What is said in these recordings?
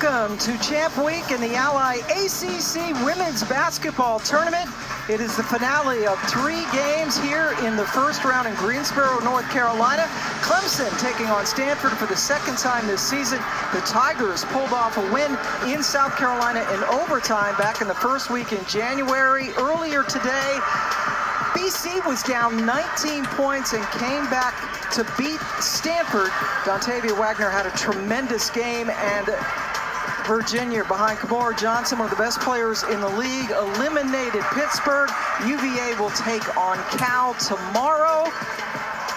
Welcome to Champ Week in the Ally ACC Women's Basketball Tournament. It is the finale of 3 games here in the first round in Greensboro, North Carolina. Clemson taking on Stanford for the second time this season. The Tigers pulled off a win in South Carolina in overtime back in the first week in January. Earlier today, BC was down 19 points and came back to beat Stanford. Dontavia Wagner had a tremendous game, and Virginia, behind Kamora Johnson, one of the best players in the league, eliminated Pittsburgh. UVA will take on Cal tomorrow.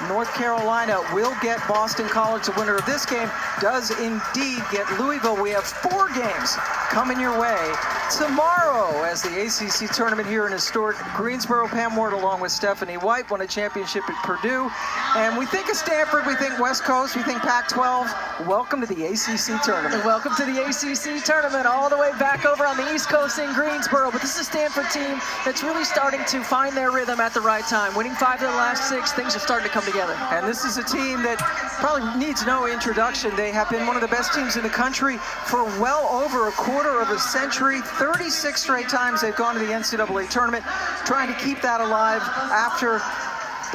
North Carolina will get Boston College. The winner of this game does indeed get Louisville. We have 4 games coming your way tomorrow as the ACC tournament here in historic Greensboro. Pam Ward along with Stephanie White won a championship at Purdue. And we think of Stanford, we think West Coast, we think Pac-12. Welcome to the ACC tournament. And welcome to the ACC tournament, all the way back over on the East Coast in Greensboro. But this is a Stanford team that's really starting to find their rhythm at the right time. Winning 5 of the last 6, things are starting to come together. And this is a team that probably needs no introduction. They have been one of the best teams in the country for well over a quarter of a century. 36 straight times they've gone to the NCAA tournament, trying to keep that alive after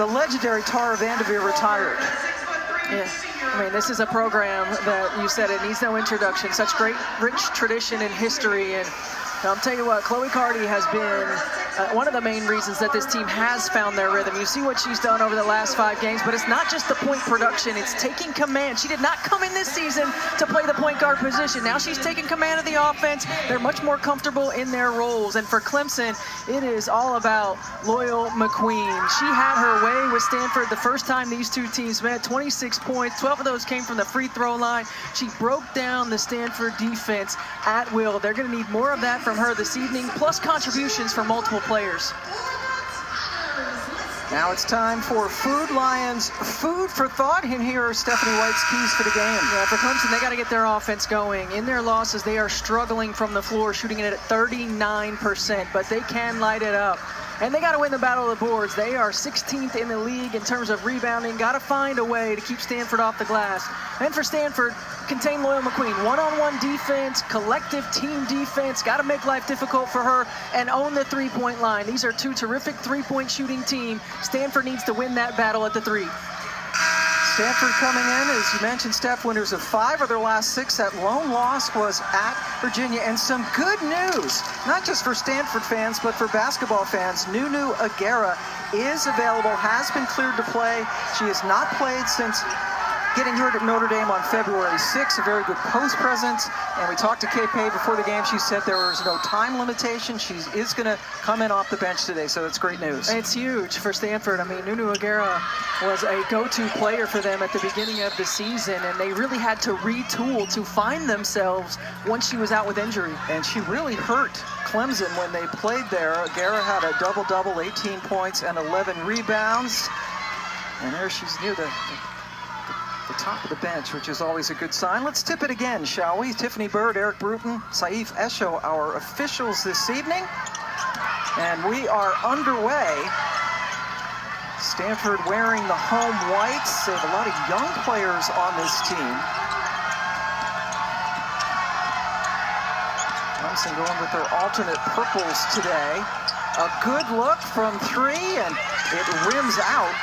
the legendary Tara Vanderveer retired. Yeah, I mean, this is a program that you said it needs no introduction. Such great, rich tradition and history. And I'll tell you what, Chloe Carty has been one of the main reasons that this team has found their rhythm. You see what she's done over the last 5 games, but it's not just the point production, it's taking command. She did not come in this season to play the point guard position. Now she's taking command of the offense. They're much more comfortable in their roles. And for Clemson, it is all about Loyal McQueen. She had her way with Stanford the first time these two teams met. 26 points, 12 of those came from the free throw line. She broke down the Stanford defense at will. They're going to need more of that from her this evening, plus contributions from multiple players. Now it's time for Food Lions Food for Thought, and here are Stephanie White's keys for the game. Yeah, for Clemson, they got to get their offense going. In their losses, they are struggling from the floor, shooting it at 39%, but they can light it up. And they got to win the battle of the boards. They are 16th in the league in terms of rebounding. Got to find a way to keep Stanford off the glass. And for Stanford, contain Loyal McQueen. One-on-one defense, collective team defense. Got to make life difficult for her and own the three-point line. These are 2 terrific three-point shooting teams. Stanford needs to win that battle at the 3. Stanford coming in, as you mentioned, Steph, winners of 5 of their last 6. That lone loss was at Virginia. And some good news, not just for Stanford fans, but for basketball fans. Nunu Aguera is available, has been cleared to play. She has not played since getting hurt at Notre Dame on February 6th, a very good post presence. And we talked to Kay Pay before the game. She said there was no time limitation. She is going to come in off the bench today, so that's great news. It's huge for Stanford. I mean, Nunu Aguera was a go-to player for them at the beginning of the season, and they really had to retool to find themselves once she was out with injury. And she really hurt Clemson when they played there. Aguera had a double-double, 18 points and 11 rebounds. And there she's near the top of the bench, which is always a good sign. Let's tip it again, shall we? Tiffany Bird, Eric Bruton, Saif Esho, our officials this evening. And we are underway. Stanford wearing the home whites. They have a lot of young players on this team. Clemson going with their alternate purples today. A good look from 3, and it rims out.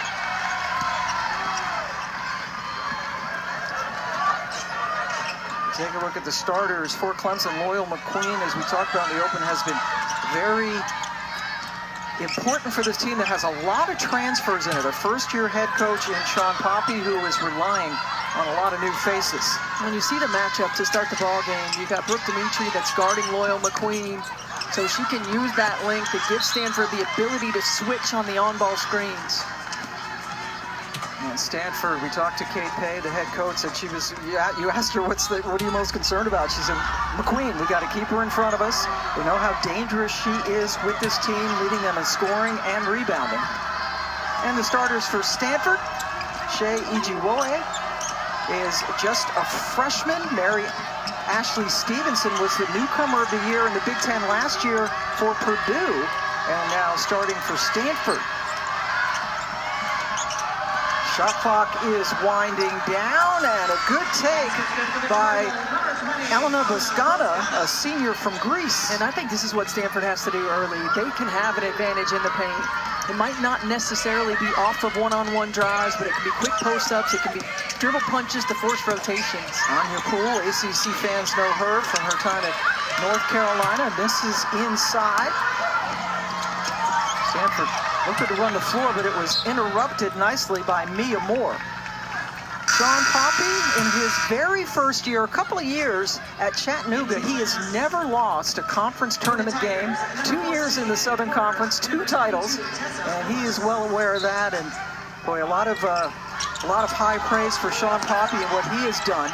Take a look at the starters for Clemson. Loyal McQueen, as we talked about in the open, has been very important for this team that has a lot of transfers in it. A first-year head coach in Sean Poppy, who is relying on a lot of new faces. When you see the matchup to start the ball game, you got Brooke Dimitri that's guarding Loyal McQueen, so she can use that length to give Stanford the ability to switch on the on-ball screens. And Stanford, we talked to Kate Pay, the head coach, that she was, you asked her, what are you most concerned about? She said, McQueen, we got to keep her in front of us. We know how dangerous she is with this team, leading them in scoring and rebounding. And the starters for Stanford, Shea Ijiwoe is just a freshman. Mary Ashley Stevenson was the newcomer of the year in the Big Ten last year for Purdue, and now starting for Stanford. Shot clock is winding down, and a good take by Elena Boscana, a senior from Greece. And I think this is what Stanford has to do early. They can have an advantage in the paint. It might not necessarily be off of one-on-one drives, but it can be quick post-ups, it can be dribble punches to force rotations. Anya Poole, ACC fans know her from her time at North Carolina. This is inside. Stanford looking to run the floor, but it was interrupted nicely by Mia Moore. Sean Poppy, in his very first year, a couple of years at Chattanooga, he has never lost a conference tournament game. 2 years in the Southern Conference, 2 titles, and he is well aware of that. And boy, a lot of high praise for Sean Poppy and what he has done,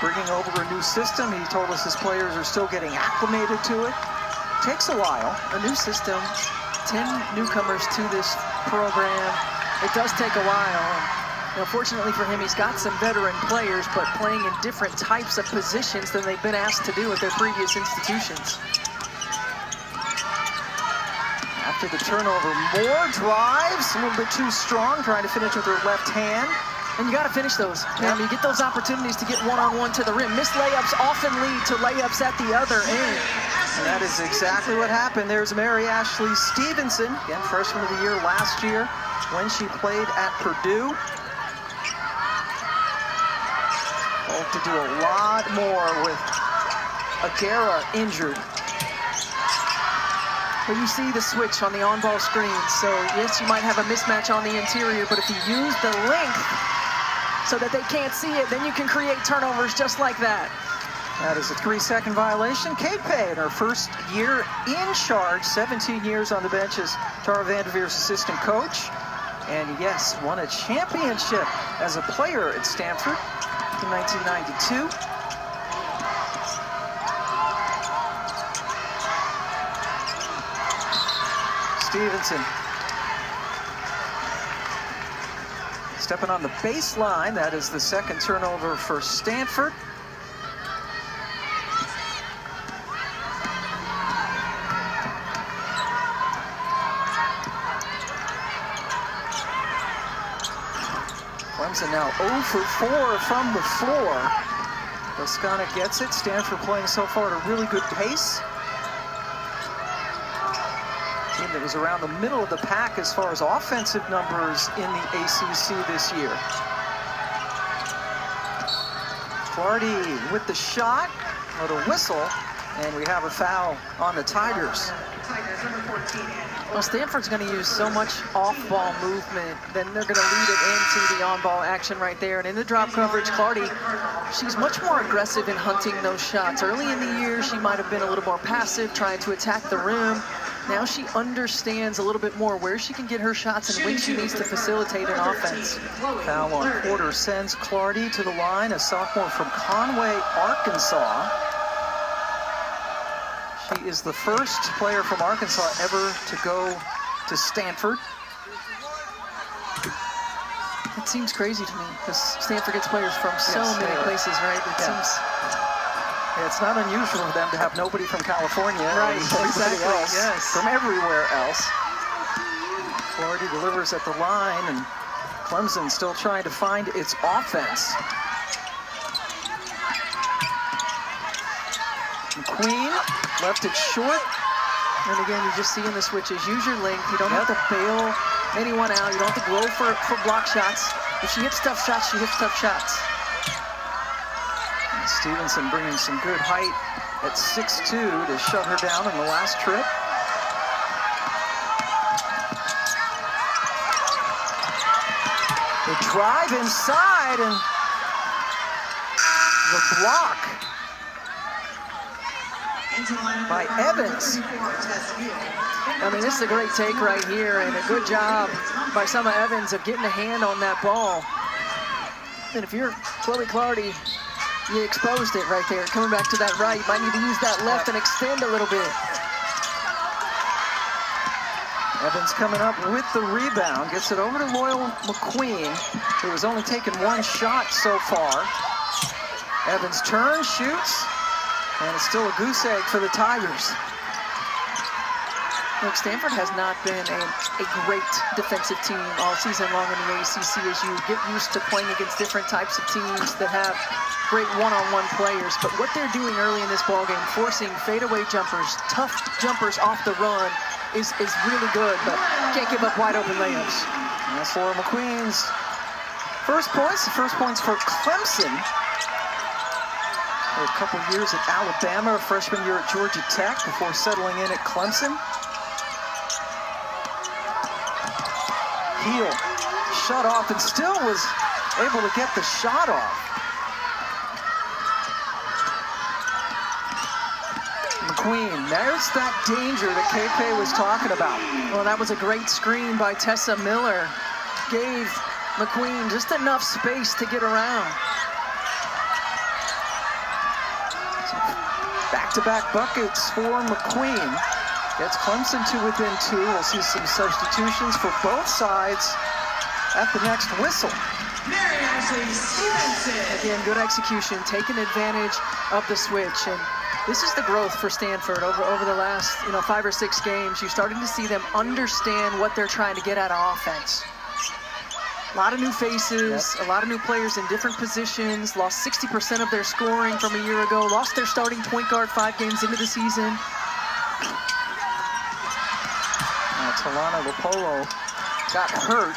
bringing over a new system. He told us his players are still getting acclimated to it. Takes a while. A new system, 10 newcomers to this program. It does take a while. Now, fortunately for him, he's got some veteran players, but playing in different types of positions than they've been asked to do at their previous institutions. After the turnover, Moore drives, a little bit too strong, trying to finish with her left hand. And you got to finish those. Yep. You get those opportunities to get one-on-one to the rim. Missed layups often lead to layups at the other end. And that is exactly what happened. There's Mary Ashley Stevenson, again, freshman of the year last year when she played at Purdue. Hope to do a lot more with Aguera injured. Well, you see the switch on the on-ball screen. So, yes, you might have a mismatch on the interior, but if you use the length so that they can't see it, then you can create turnovers just like that. That is a 3-second violation. Kate Pay in her first year in charge, 17 years on the bench as Tara Vanderveer's assistant coach. And yes, won a championship as a player at Stanford in 1992. Stevenson stepping on the baseline. That is the second turnover for Stanford. Clemson now 0 for 4 from the floor. Boscana gets it. Stanford playing so far at a really good pace. Team that was around the middle of the pack as far as offensive numbers in the ACC this year. Clardy with the shot, or the whistle, and we have a foul on the Tigers. Well, Stanford's going to use so much off-ball movement, then they're going to lead it into the on-ball action right there. And in the drop coverage, Clardy, she's much more aggressive in hunting those shots. Early in the year, she might have been a little more passive, trying to attack the rim. Now she understands a little bit more where she can get her shots and when she needs to facilitate an offense. Foul on Porter sends Clardy to the line, a sophomore from Conway, Arkansas. She is the first player from Arkansas ever to go to Stanford. It seems crazy to me because Stanford gets players from so many places, right? It seems. Yeah, it's not unusual for them to have nobody from California, right? Exactly. Else yes. From everywhere else. Clardy delivers at the line, and Clemson still trying to find its offense. McQueen left it short. And again, you just see in the switches, use your length. You don't have to bail anyone out. You don't have to go for block shots. If she hits tough shots, she hits tough shots. And Stevenson bringing some good height at 6'2" to shut her down in the last trip. The drive inside and the block by Evans. I mean, this is a great take right here, and a good job by Summer Evans of getting a hand on that ball. And if you're Chloe Clardy, you exposed it right there. Coming back to that right, you might need to use that left and extend a little bit. Evans coming up with the rebound, gets it over to Loyal McQueen, who has only taken one shot so far. Evans turns, shoots, and it's still a goose egg for the Tigers. Look, Stanford has not been a great defensive team all season long in the ACC as you get used to playing against different types of teams that have great one-on-one players. But what they're doing early in this ballgame, forcing fadeaway jumpers, tough jumpers off the run, is really good, but can't give up wide-open layups. And that's Laura McQueen's first points. The first points for Clemson. For a couple years at Alabama, a freshman year at Georgia Tech before settling in at Clemson. Heel shut off and still was able to get the shot off. McQueen, there's that danger that KP was talking about. Well, that was a great screen by Tessa Miller. Gave McQueen just enough space to get around. Back-to-back buckets for McQueen. Gets Clemson to within 2. We'll see some substitutions for both sides at the next whistle. Again, good execution, taking advantage of the switch. And this is the growth for Stanford over the last 5 or 6 games. You're starting to see them understand what they're trying to get out of offense. A lot of new faces, a lot of new players in different positions, lost 60% of their scoring from a year ago, lost their starting point guard 5 games into the season. Talana Lopolo got hurt,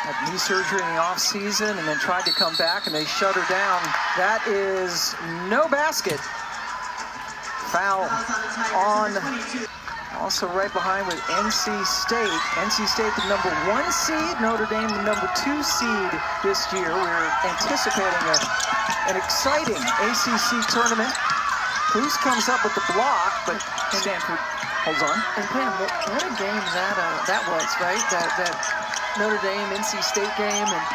had knee surgery in the offseason, and then tried to come back, and they shut her down. That is no basket. Foul on, also right behind with NC State. NC State, the #1 seed, Notre Dame, the #2 seed this year. We're anticipating an exciting ACC tournament. Cruz comes up with the block, but Stanford holds on. And Pam, what a game that was, right? That Notre Dame NC State game, and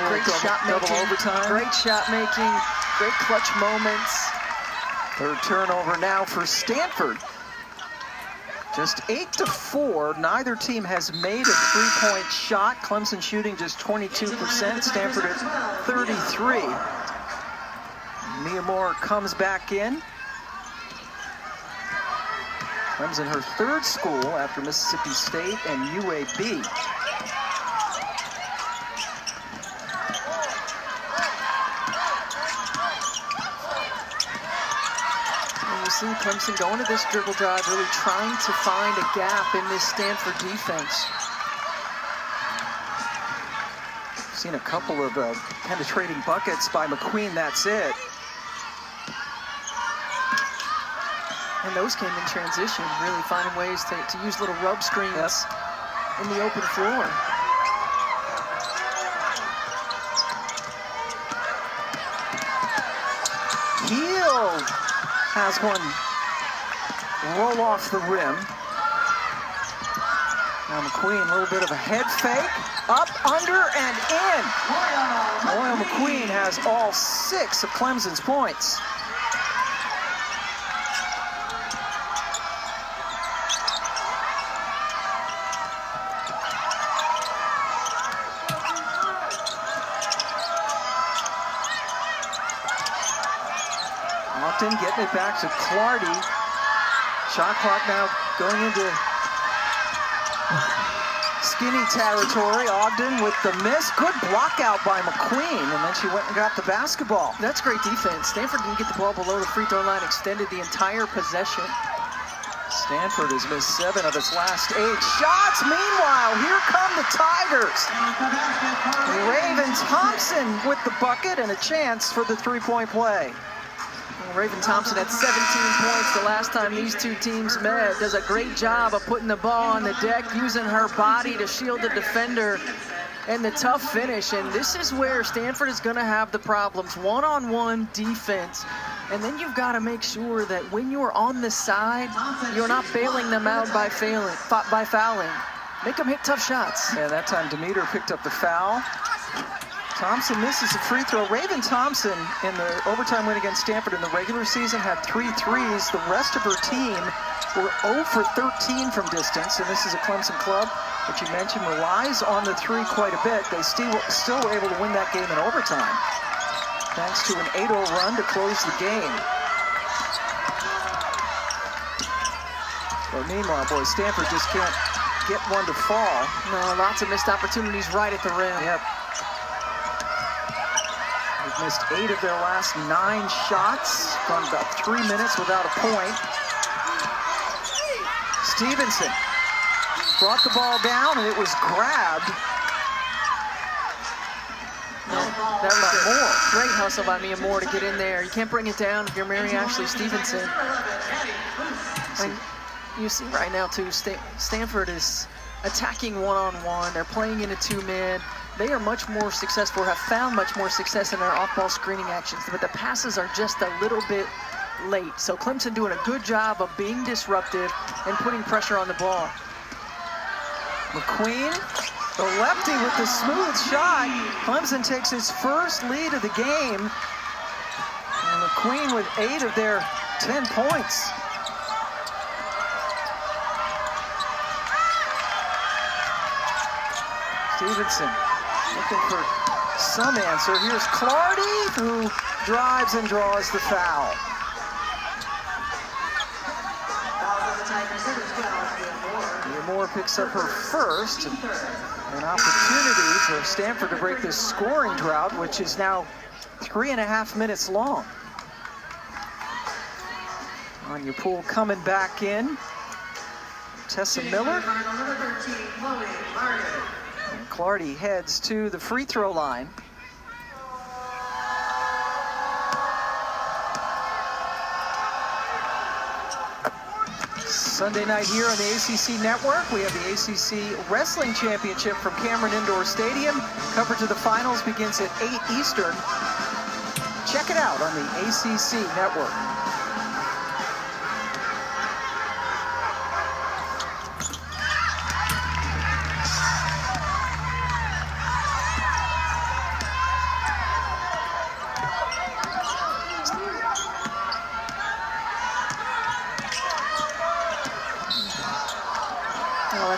great shot making, overtime. Great shot making, great clutch moments. Third turnover now for Stanford. Just 8-4. Neither team has made a 3-point shot. Clemson shooting just 22%. Stanford at 33. Mia Moore comes back in. Clemson, her 3rd school after Mississippi State and UAB. And you see Clemson going to this dribble drive, really trying to find a gap in this Stanford defense. Seen a couple of penetrating buckets by McQueen, that's it. And those came in transition, really finding ways to use little rub screens in the open floor. Heel has one roll off the rim. Now McQueen, a little bit of a head fake. Up, under, and in. Moyle McQueen has all 6 of Clemson's points. Getting it back to Clardy. Shot clock now going into skinny territory. Ogden with the miss. Good block out by McQueen, and then she went and got the basketball. That's great defense. Stanford didn't get the ball below the free throw line, extended the entire possession. Stanford has missed 7 of its last 8 shots. Meanwhile, here come the Tigers. Raven Thompson with the bucket and a chance for the 3-point play. Raven Thompson had 17 points the last time these two teams met. Does a great job of putting the ball on the deck, using her body to shield the defender, and the tough finish. And this is where Stanford is going to have the problems. One-on-one defense. And then you've got to make sure that when you're on the side, you're not bailing them out by fouling. Make them hit tough shots. Yeah, that time Demeter picked up the foul. Thompson misses a free throw. Raven Thompson in the overtime win against Stanford in the regular season had 3 threes. The rest of her team were 0 for 13 from distance, and this is a Clemson club, which you mentioned, relies on the 3 quite a bit. They still were able to win that game in overtime, thanks to an 8-0 run to close the game. But meanwhile, boy, Stanford just can't get one to fall. No, lots of missed opportunities right at the rim. Yep. They've missed 8 of their last 9 shots. Gone about 3 minutes without a point. Stevenson brought the ball down, and it was grabbed. That was a great hustle by Mia Moore to get in there. You can't bring it down if you're Mary Ashley Stevenson. And you see right now, too, Stanford is attacking one-on-one. They're playing in a 2-man. They are much more successful, have found much more success in their off-ball screening actions, but the passes are just a little bit late. So Clemson doing a good job of being disruptive and putting pressure on the ball. McQueen, the lefty with the smooth shot. Clemson takes his first lead of the game. And McQueen with 8 of their 10 points. Stevenson looking for some answer. Here's Clardy, who drives and draws the foul. Moore picks up her first. An opportunity for Stanford to break this scoring drought, which is now 3.5 minutes long. Anya Poole coming back in. Tessa Miller. And Clardy heads to the free throw line. Sunday night here on the ACC Network, we have the ACC Wrestling Championship from Cameron Indoor Stadium. Coverage of the finals begins at 8 Eastern. Check it out on the ACC Network.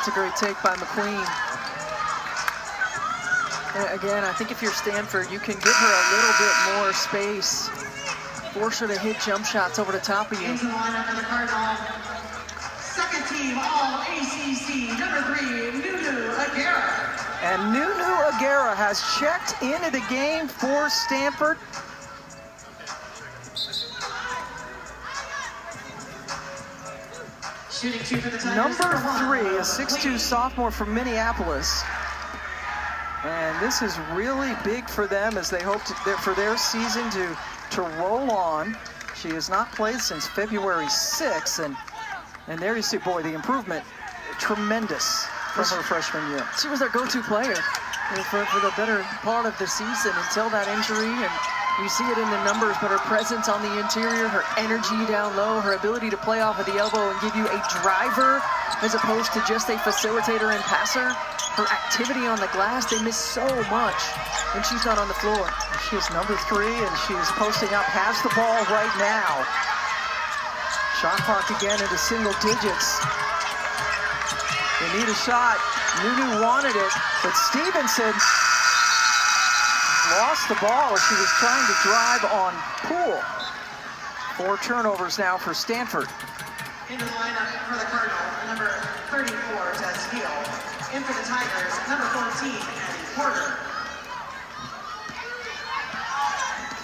That's a great take by McQueen. And again, I think if you're Stanford, you can give her a little bit more space. Force her to hit jump shots over the top of you. Second team All-ACC, number 3, Nunu Aguera. And Nunu Aguera has checked into the game for Stanford. Number 3, a 6'2" sophomore from Minneapolis. And this is really big for them as they hope for their season to roll on. She has not played since February 6th, and there you see, boy, the improvement, tremendous from her freshman year. She was their go-to player for the better part of the season until that injury, and you see it in the numbers, but her presence on the interior, her energy down low, her ability to play off of the elbow and give you a driver as opposed to just a facilitator and passer. Her activity on the glass, they miss so much when she's not on the floor. She is number 3, and she's posting up, has the ball right now. Shot clock again into single digits. They need a shot. Nunu wanted it, but Stevenson lost the ball as she was trying to drive on Poole. 4 turnovers now for Stanford. Into the lineup for the Cardinals, number 34, Tess Hill. In for the Tigers, number 14, Annie Porter.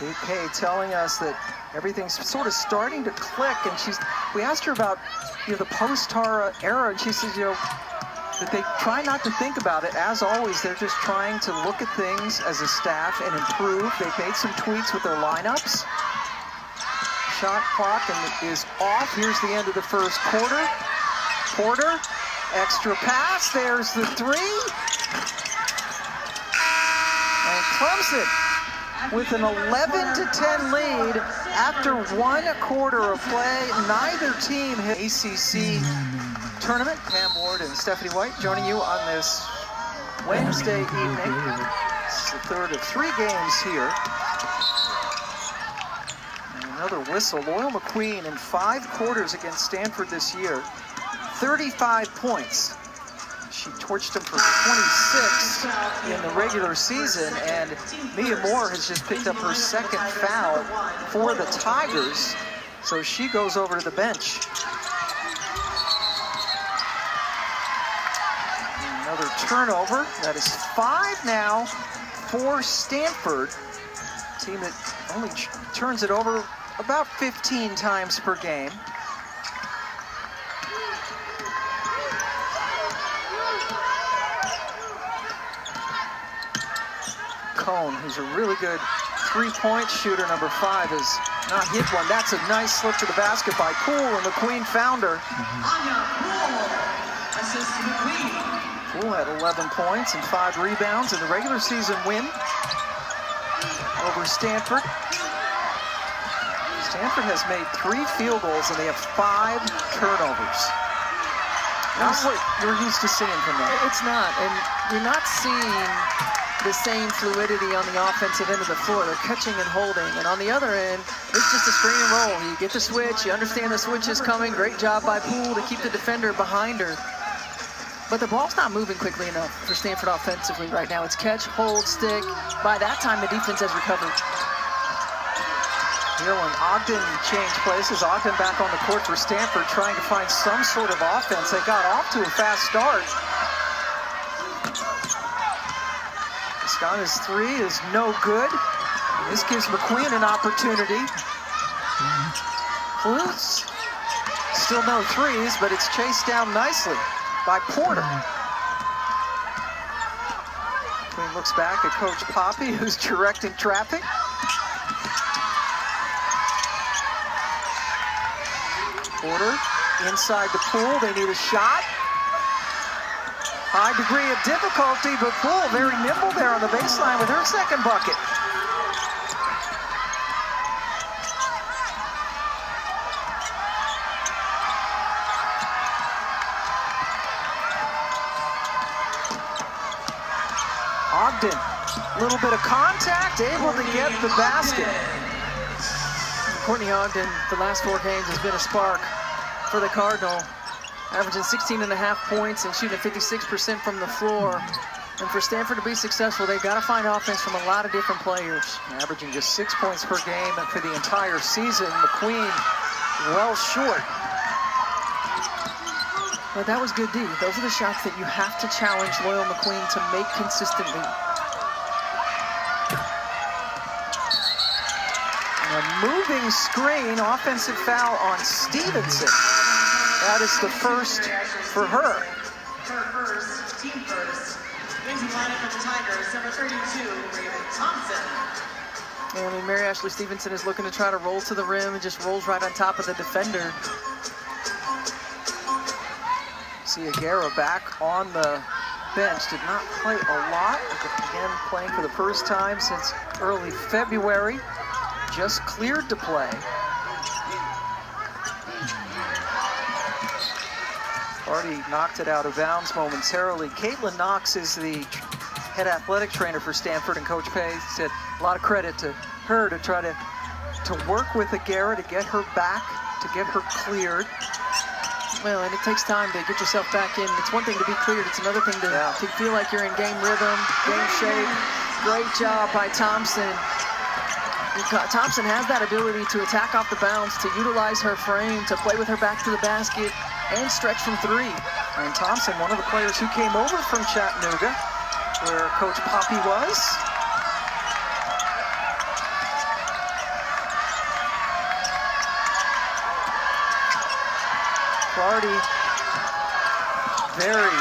Kate Kay telling us that everything's sort of starting to click, and we asked her about the post-Tara era, and she says that they try not to think about it. As always, they're just trying to look at things as a staff and improve. They've made some tweaks with their lineups. Shot clock is off. Here's the end of the first quarter. Porter, extra pass. There's the 3. And Clemson with an 11-10 lead after 1 quarter of play. Neither team hit ACC Tournament. Pam Ward and Stephanie White joining you on this Wednesday evening. This is the third of 3 games here. And another whistle. Loyal McQueen in 5 quarters against Stanford this year. 35 points. She torched them for 26 in the regular season, and Mia Moore has just picked up her 2nd foul for the Tigers, so she goes over to the bench. Another turnover. That is 5 now for Stanford. Team that only turns it over about 15 times per game. Cone, who's a really good three-point shooter, number 5, has not hit one. That's a nice slip to the basket by Poole, and McQueen found her. Assist McQueen. Poole had 11 points and 5 rebounds in the regular season win over Stanford. Stanford has made 3 field goals, and they have 5 turnovers. Not what you're used to seeing from them. It's not, and you're not seeing the same fluidity on the offensive end of the floor. They're catching and holding, and on the other end, it's just a screen and roll. You get the switch, you understand the switch is coming. Great job by Poole to keep the defender behind her. But the ball's not moving quickly enough for Stanford offensively right now. It's catch, hold, stick. By that time, the defense has recovered. Here when Ogden changed places, Ogden back on the court for Stanford, trying to find some sort of offense. They got off to a fast start. Scana's 3 is no good. This gives McQueen an opportunity. Flutes, still no threes, but it's chased down nicely by Porter. McQueen looks back at Coach Poppy, who's directing traffic. Porter inside the Poole. They need a shot. High degree of difficulty, but Poole very nimble there on the baseline with her second bucket. Ogden, a little bit of contact, able to get the basket. Courtney Ogden, the last 4 games, has been a spark for the Cardinal, averaging 16.5 points and shooting 56% from the floor. And for Stanford to be successful, they've got to find offense from a lot of different players. Averaging just 6 points per game for the entire season. McQueen well short. But that was good D. Those are the shots that you have to challenge Loyal McQueen to make consistently. A moving screen, offensive foul on Stevenson. That is the first for her. Her first, team first. Wins the lineup for the Tigers, number 32, Raven Thompson. And I mean, Mary Ashley Stevenson is looking to try to roll to the rim and just rolls right on top of the defender. See Aguera back on the bench. Did not play a lot. Again, playing for the first time since early February. Just cleared to play. Already knocked it out of bounds momentarily. Caitlin Knox is the head athletic trainer for Stanford, and Coach Pay said a lot of credit to her to try to work with Aguera to get her back, to get her cleared. Well, and it takes time to get yourself back in. It's one thing to be cleared. It's another thing to feel like you're in game rhythm, game shape. Great job by Thompson. Thompson has that ability to attack off the bounce, to utilize her frame, to play with her back to the basket, and stretch from 3. And Thompson, one of the players who came over from Chattanooga, where Coach Poppy was. Clardy, very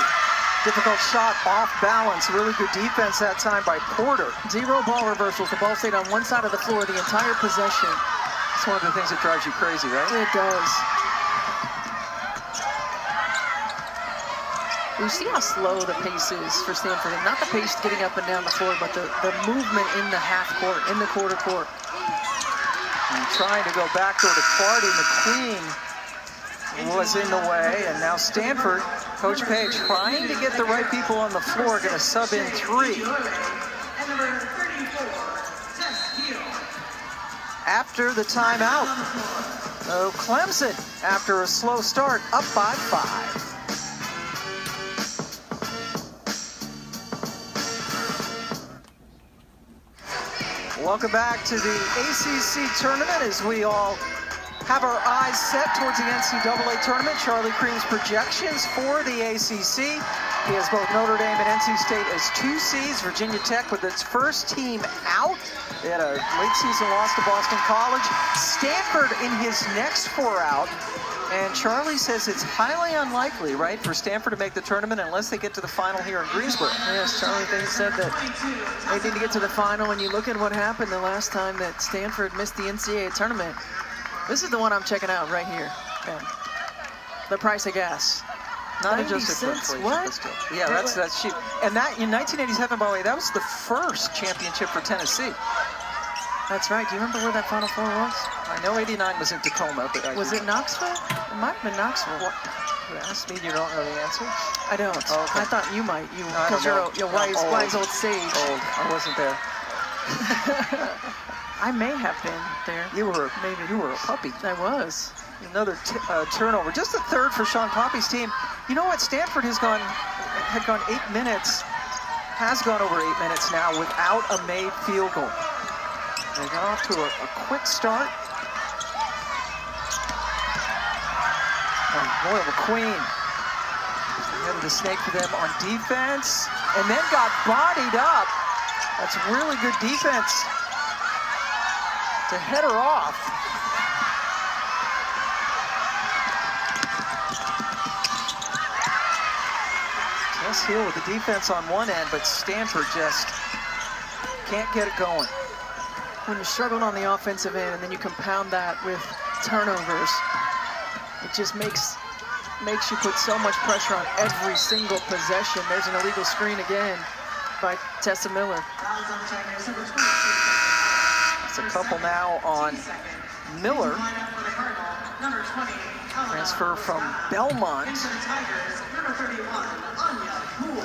difficult shot, off balance. Really good defense that time by Porter. 0 ball reversals. The ball stayed on one side of the floor the entire possession. It's one of the things that drives you crazy, right? It does. You see how slow the pace is for Stanford, and not the pace getting up and down the floor, but the movement in the half court, in the quarter court. And trying to go backdoor to Clardy. McQueen was in the way, and now Stanford, Coach Page, trying to get the right people on the floor, going to sub in 3. After the timeout. So Clemson, after a slow start, up by 5. Welcome back to the ACC Tournament as we all have our eyes set towards the NCAA Tournament. Charlie Cream's projections for the ACC. He has both Notre Dame and NC State as 2 seeds. Virginia Tech with its first team out. They had a late season loss to Boston College. Stanford in his next 4 out. And Charlie says it's highly unlikely, right, for Stanford to make the tournament unless they get to the final here in Greensboro. Yes, Charlie said that they need to get to the final. When you look at what happened the last time that Stanford missed the NCAA tournament, this is the one I'm checking out right here. Okay. The price of gas. Not 90 just cents, what? Yeah, that's cheap. And that in 1987, by the way, that was the first championship for Tennessee. That's right. Do you remember where that Final Four was? I know 89 was in Tacoma, but was it Knoxville? It might have been Knoxville. What? You asked me, you don't know the answer? I don't. Oh, okay. I thought you might. Because you're wise old sage. Old. I wasn't there. I may have been there. You were a puppy. I was. Another turnover. Just the third for Sean Poppy's team. You know what? Stanford had gone 8 minutes, has gone over 8 minutes now without a made field goal. They got off to a quick start. And Boyle McQueen headed the snake for them on defense, and then got bodied up. That's really good defense to head her off. Tess Hill with the defense on one end, but Stanford just can't get it going. When you're struggling on the offensive end and then you compound that with turnovers, it just makes you put so much pressure on every single possession. There's an illegal screen again by Tessa Miller. It's a couple now on Miller. Transfer from Belmont.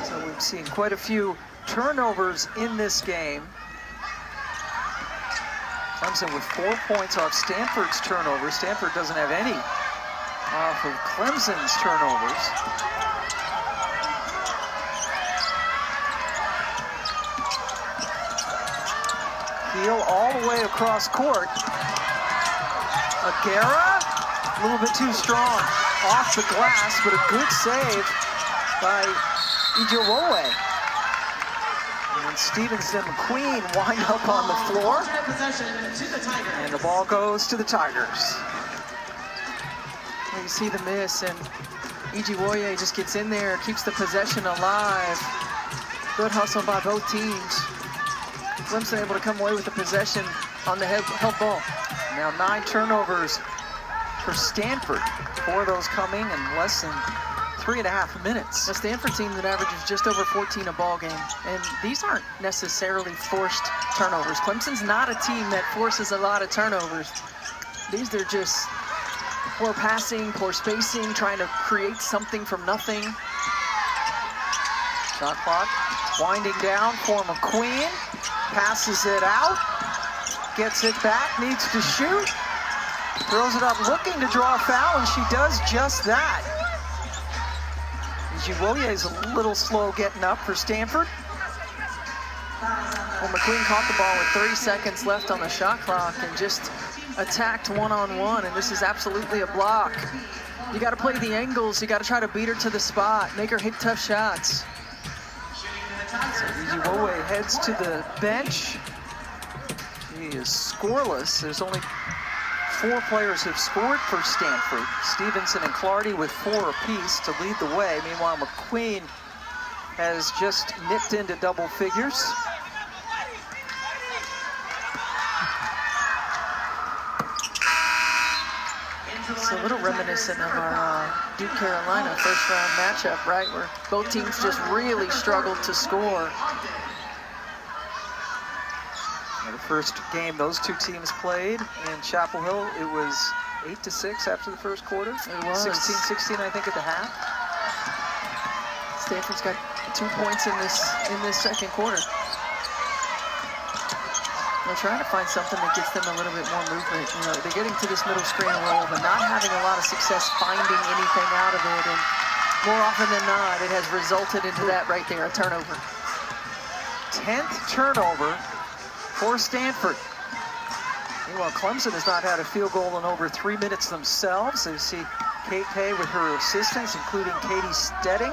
So we've seen quite a few turnovers in this game. Clemson with 4 points off Stanford's turnover. Stanford doesn't have any off of Clemson's turnovers. Heel all the way across court. Aguera, a little bit too strong. Off the glass, but a good save by Ijewowe. And Stevenson and McQueen wind up on the floor. And the ball goes to the Tigers. Well, you see the miss, and Ijewowe just gets in there, keeps the possession alive. Good hustle by both teams. Clemson able to come away with the possession on the help ball. Now 9 turnovers for Stanford. 4 of those coming in less than 3.5 minutes. The Stanford team that averages just over 14 a ball game, and these aren't necessarily forced turnovers. Clemson's not a team that forces a lot of turnovers. These are just poor passing, poor spacing, trying to create something from nothing. Shot clock winding down for McQueen. Passes it out. Gets it back, needs to shoot. Throws it up looking to draw a foul, and she does just that. Ijewowe is a little slow getting up for Stanford. Well, McQueen caught the ball with 30 seconds left on the shot clock and just attacked one-on-one, and this is absolutely a block. You got to play the angles. You got to try to beat her to the spot, make her hit tough shots. So Ijewowe heads to the bench. He is scoreless. There's only 4 players have scored for Stanford. Stevenson and Clardy with 4 apiece to lead the way. Meanwhile, McQueen has just nipped into double figures. It's a little reminiscent of our Duke Carolina first round matchup, right? Where both teams just really struggled to score. The first game those 2 teams played in Chapel Hill, it was 8-6 after the first quarter. It was 16-16, I think, at the half. Stanford's got 2 points in this second quarter. They're trying to find something that gets them a little bit more movement. You know, they're getting to this middle screen roll, but not having a lot of success finding anything out of it. And more often than not, it has resulted into that right there, a turnover. 10th turnover for Stanford. Meanwhile, Clemson has not had a field goal in over 3 minutes themselves. They see Kate Hay with her assistants, including Katie Stedding,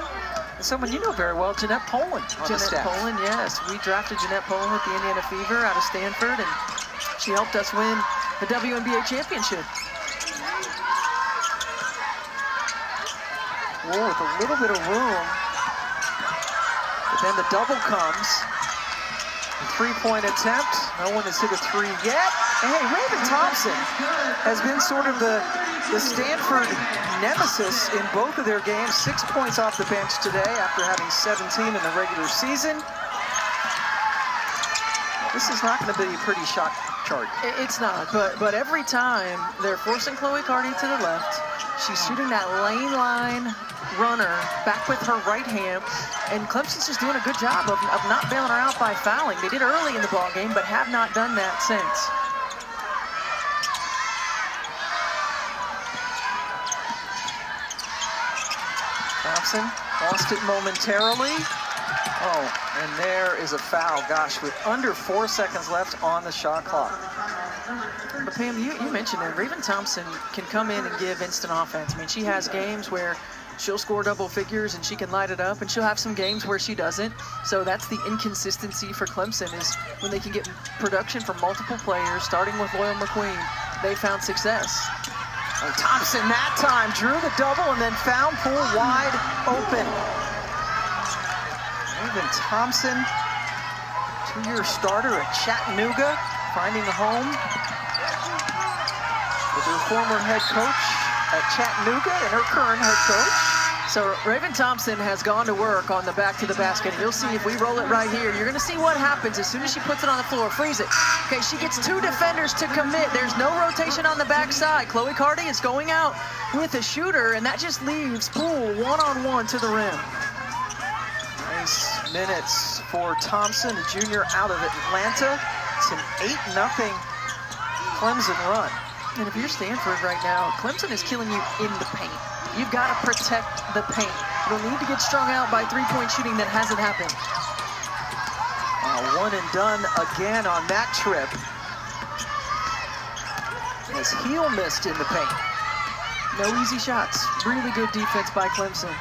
Someone you know very well, Jeanette Poland on the staff. Jeanette Poland, yes. We drafted Jeanette Poland with the Indiana Fever out of Stanford, and she helped us win the WNBA championship. Whoa, with a little bit of room. But then the double comes. A three-point attempt. No one has hit a three yet. And hey, Raven Thompson has been sort of the Stanford nemesis in both of their games. 6 points off the bench today after having 17 in the regular season. This is not going to be a pretty shot chart. It's not, but every time they're forcing Chloe Carty to the left, she's shooting that lane line runner back with her right hand, and Clemson's just doing a good job of not bailing her out by fouling. They did early in the ball game, but have not done that since. Thompson lost it momentarily. Oh, and there is a foul, gosh, with under 4 seconds left on the shot clock. But Pam, you mentioned it. Raven Thompson can come in and give instant offense. I mean, she has games where she'll score double figures and she can light it up, and she'll have some games where she doesn't. So that's the inconsistency for Clemson, is when they can get production from multiple players, starting with Loyal McQueen, they found success. And Thompson that time drew the double and then found pool wide open. Raven Thompson, two-year starter at Chattanooga, finding a home with her former head coach at Chattanooga and her current head coach. So Raven Thompson has gone to work on the back to the basket. You'll see if we roll it right here, you're gonna see what happens as soon as she puts it on the floor. Freeze it. Okay, she gets two defenders to commit. There's no rotation on the backside. Chloe Carty is going out with a shooter, and that just leaves Poole one-on-one to the rim. Nice minutes for Thompson, a junior out of Atlanta. It's an 8-0 Clemson run. And if you're Stanford right now, Clemson is killing you in the paint. You've got to protect the paint. You don't need to get strung out by three-point shooting. That hasn't happened. One and done again on that trip. As Heel missed in the paint. No easy shots. Really good defense by Clemson.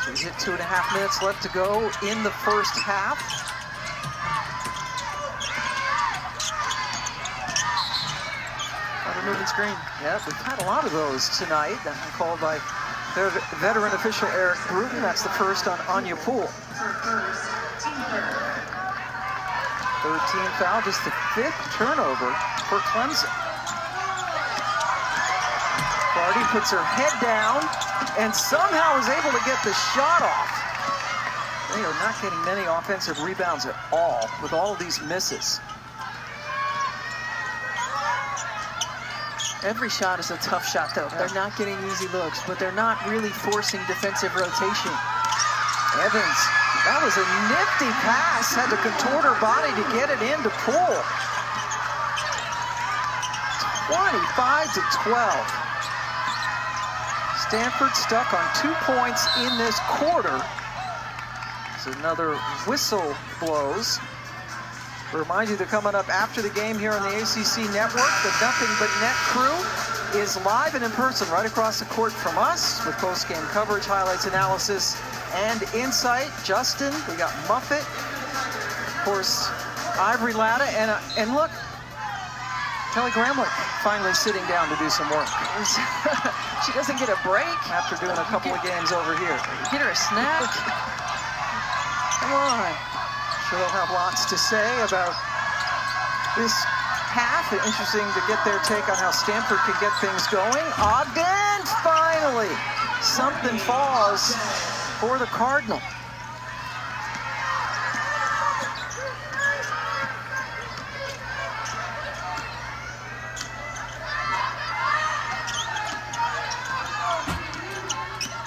We hit 2.5 minutes left to go in the first half. Moving screen. Yeah, we've had a lot of those tonight. That one called by their veteran official Eric Bruton. That's the first on Anya Poole. 13 foul, just the 5th turnover for Clemson. Carty puts her head down and somehow is able to get the shot off. They are not getting many offensive rebounds at all with all of these misses. Every shot is a tough shot, though. They're not getting easy looks, but they're not really forcing defensive rotation. Evans, that was a nifty pass. Had to contort her body to get it into Poole. 25-12. Stanford stuck on 2 points in this quarter. So another whistle blows. Remind you that coming up after the game here on the ACC Network, the Nothing But Net crew is live and in person right across the court from us with post-game coverage, highlights, analysis, and insight. Justin, we got Muffet, of course, Ivory Latta, and look, Kelly Gramlich finally sitting down to do some work. She doesn't get a break after doing a couple of games over here. Get her a snack. Come on. Sure they'll have lots to say about this half. Interesting to get their take on how Stanford can get things going. Ogden, finally, something falls for the Cardinal.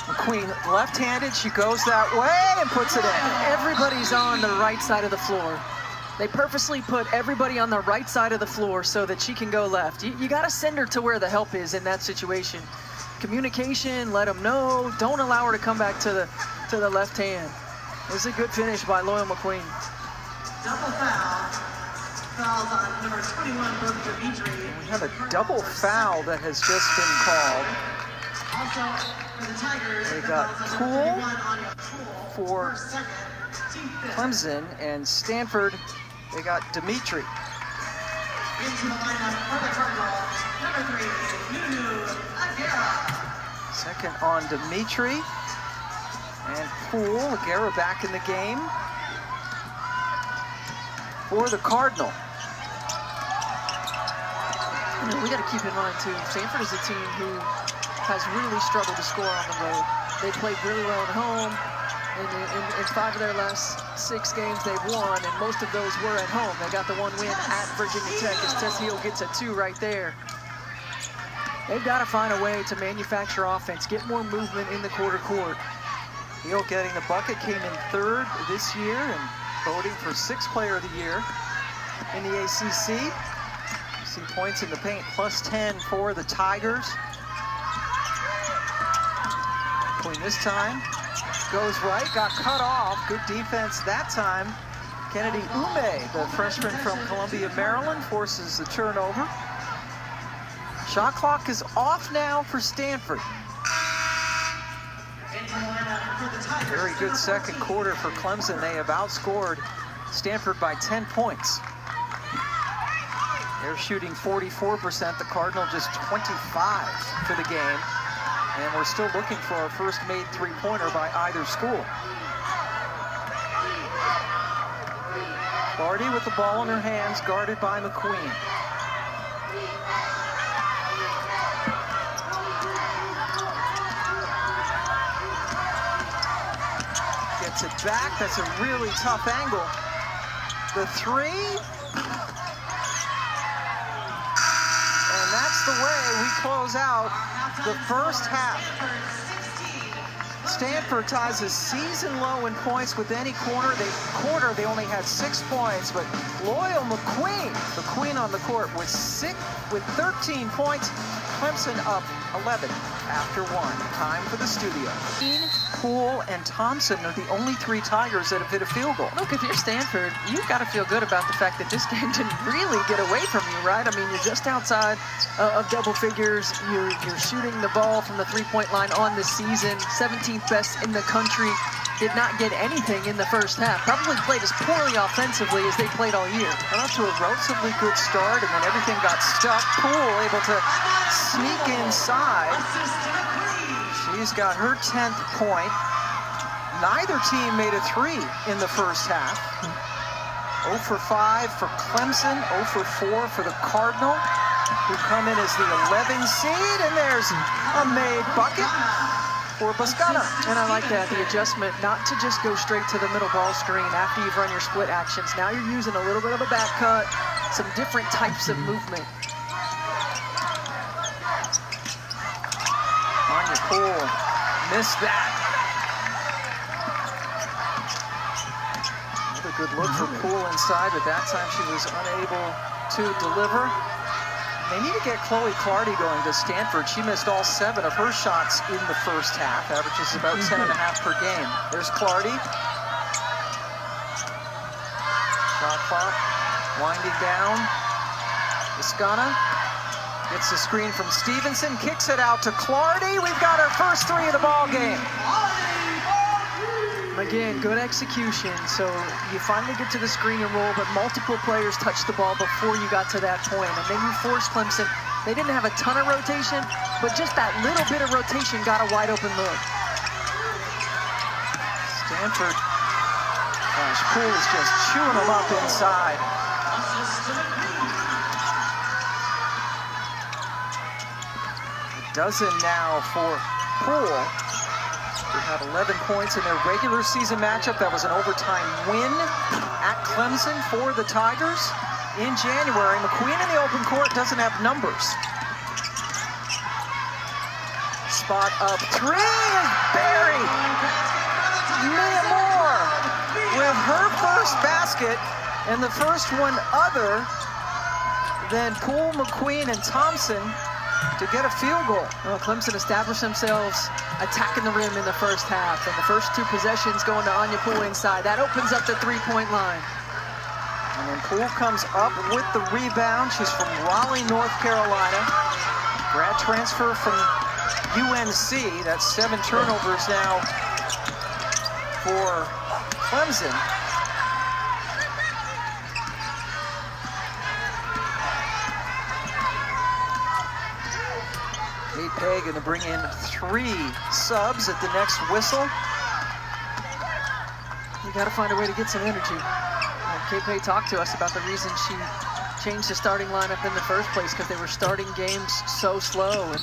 McQueen left-handed, she goes that way and puts it in. Everybody's on the right side of the floor. They purposely put everybody on the right side of the floor so that she can go left. You got to send her to where the help is in that situation. Communication, let them know. Don't allow her to come back to the left hand. It was a good finish by Loyal McQueen. Double foul. Fouls on number 21, Brooke Dimitri. We have a double foul that has just been called. Also, They got Poole for Clemson, and Stanford, they got Dimitri. Into the lineup for the Cardinals, number 3, Nunu Aguirre. Second on Dimitri. And Poole, Aguirre back in the game for the Cardinal. You know, we got to keep in mind, too, Stanford is a team who has really struggled to score on the road. They played really well at home. In 5 of their last 6 games they've won, and most of those were at home. They got the 1 win at Virginia Tech as Tess Hill gets a 2 right there. They've got to find a way to manufacture offense, get more movement in the quarter court. Hill getting the bucket, came in 3rd this year and voting for 6th Player of the Year in the ACC. You see points in the paint, plus 10 for the Tigers. Between this time, goes right, got cut off. Good defense that time. Kennedy Ume, the freshman from Columbia, Maryland, forces the turnover. Shot clock is off now for Stanford. Very good second quarter for Clemson. They have outscored Stanford by 10 points. They're shooting 44%, the Cardinal just 25 for the game. And we're still looking for our first made 3-pointer by either school. Clardy with the ball in her hands, guarded by McQueen. Gets it back, that's a really tough angle. The 3. And that's the way we close out the first half. Stanford ties a season low in points with any quarter. They only had 6 points, but Loyal McQueen, the queen on the court, with 13 points. Clemson up 11 after 1. Time for the studio. Poole and Thompson are the only 3 Tigers that have hit a field goal. Look, if you're Stanford, you've got to feel good about the fact that this game didn't really get away from you, right? I mean, you're just outside of double figures. You're shooting the ball from the 3-point line on the season. 17th best in the country. Did not get anything in the first half. Probably played as poorly offensively as they played all year. Got off to a relatively good start, and then everything got stuck. Poole able to sneak inside. She's got her 10th point. Neither team made a 3 in the first half. 0 for 5 for Clemson, 0 for 4 for the Cardinal, who come in as the 11 seed, and there's a made bucket for Boscana. And I like that, the adjustment not to just go straight to the middle ball screen after you've run your split actions. Now you're using a little bit of a back cut, some different types of movement. Anya Poole missed that. Another good look for Poole inside, but that time she was unable to deliver. They need to get Chloe Clardy going to Stanford. She missed all 7 of her shots in the first half, averages about 10.5 per game. There's Clardy. Shot clock winding down. Boscana gets the screen from Stevenson, kicks it out to Clardy. We've got our first 3 of the ball game. Again, good execution. So you finally get to the screen and roll, but multiple players touched the ball before you got to that point. And then you forced Clemson. They didn't have a ton of rotation, but just that little bit of rotation got a wide open look. Stanford, gosh, Poole is just chewing them up inside. A dozen now for Poole. They had 11 points in their regular season matchup. That was an overtime win at Clemson for the Tigers in January. McQueen in the open court doesn't have numbers. Spot up 3 is buried. Mia Moore with her first basket, and the first one other than Poole, McQueen, and Thompson to get a field goal. Well, Clemson established themselves attacking the rim in the first half, and the first 2 possessions going to Anya Poole inside. That opens up the 3-point line. And then Poole comes up with the rebound. She's from Raleigh, North Carolina. Grad transfer from UNC. That's 7 turnovers now for Clemson. Nate Pay going to bring in 3 subs at the next whistle. You got to find a way to get some energy. Kate Pay talked to us about the reason she changed the starting lineup in the first place, because they were starting games so slow.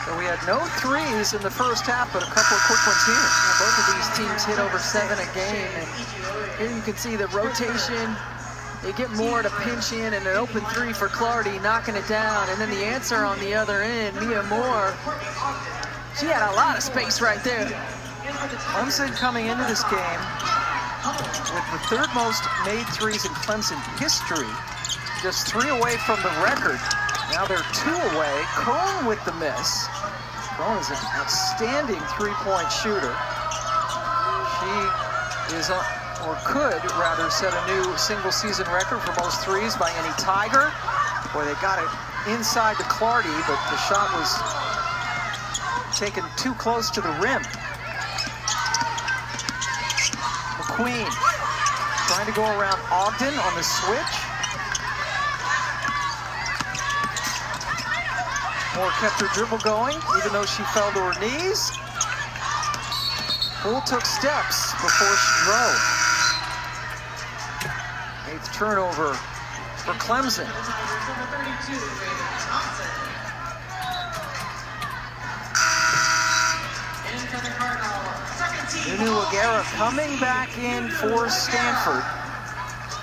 So we had no threes in the first half, but a couple of quick ones here. Both of these teams hit over 7 a game, and here you can see the rotation. They get more to pinch in, and an open 3 for Clardy, knocking it down, and then the answer on the other end, Mia Moore. She had a lot of space right there. Clemson coming into this game with the 3rd most made threes in Clemson history, just 3 away from the record. Now they're 2 away. Cone with the miss. Cone is an outstanding 3-point shooter. She is or could rather set a new single season record for most threes by any Tiger. Boy, they got it inside to Clardy, but the shot was taken too close to the rim. McQueen trying to go around Ogden on the switch. Moore kept her dribble going, even though she fell to her knees. Poole took steps before she drove. 8th turnover for Clemson. Nunu Aguera coming back in for Stanford.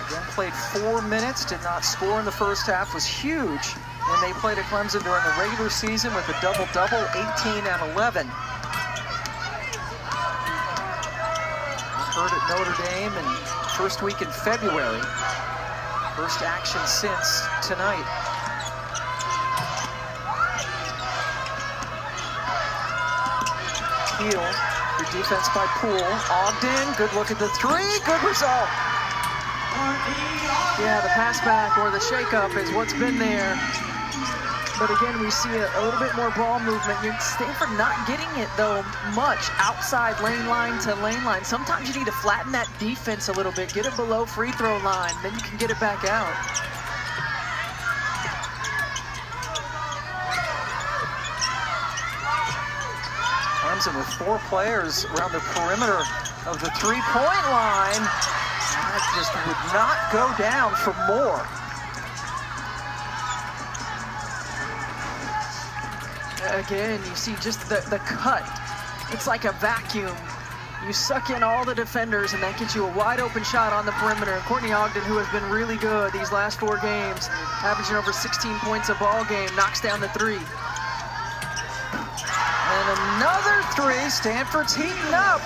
Again, played 4 minutes, did not score in the first half, was huge when they played at Clemson during the regular season with a double-double, 18 and 11. Hurt at Notre Dame in first week in February. First action since tonight. Heel, good defense by Poole. Ogden, good look at the 3, good result. Yeah, the pass back or the shake-up is what's been there. But again, we see a little bit more ball movement. Stanford not getting it, though, much outside lane line to lane line. Sometimes you need to flatten that defense a little bit, get it below free throw line, then you can get it back out. Clemson with 4 players around the perimeter of the 3-point line. That just would not go down for Moore. Again, you see just the cut. It's like a vacuum. You suck in all the defenders, and that gets you a wide open shot on the perimeter. And Courtney Ogden, who has been really good these last 4 games, averaging over 16 points a ball game, knocks down the 3. And another 3. Stanford's heating up.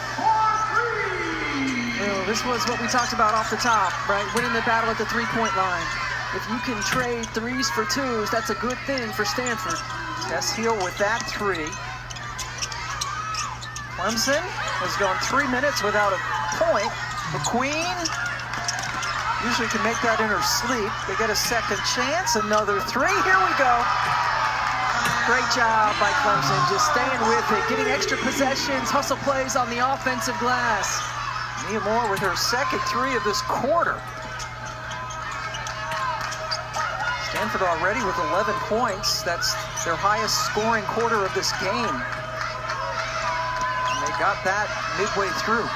You know, this was what we talked about off the top, right? Winning the battle at the 3-point line. If you can trade 3s for 2s, that's a good thing for Stanford. Tess Heel with that 3. Clemson has gone 3 minutes without a point. McQueen usually can make that in her sleep. They get a second chance, another 3. Here we go. Great job by Clemson, just staying with it, getting extra possessions, hustle plays on the offensive glass. Mia Moore with her second 3 of this quarter. Stanford already with 11 points. That's their highest scoring quarter of this game. And they got that midway through.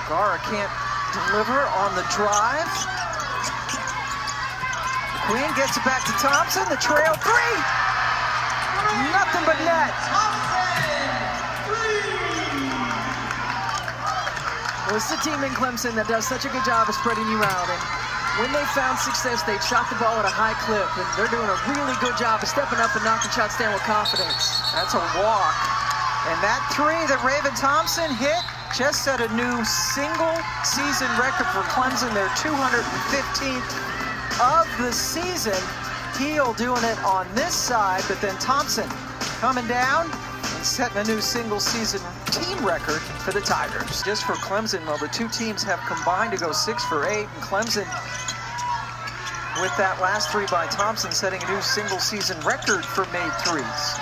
Aguera can't deliver on the drive. McQueen gets it back to Thompson. The trail 3. Nothing but net. Well, it's the team in Clemson that does such a good job of spreading you out. And when they found success, they've shot the ball at a high clip. And they're doing a really good job of stepping up and knocking shots down with confidence. That's a walk. And that 3 that Raven Thompson hit just set a new single season record for Clemson. Their 215th of the season. Heel doing it on this side, but then Thompson coming down and setting a new single season team record for the Tigers. Just for Clemson, well, the two teams have combined to go 6 for 8, and Clemson, with that last three by Thompson, setting a new single-season record for made threes.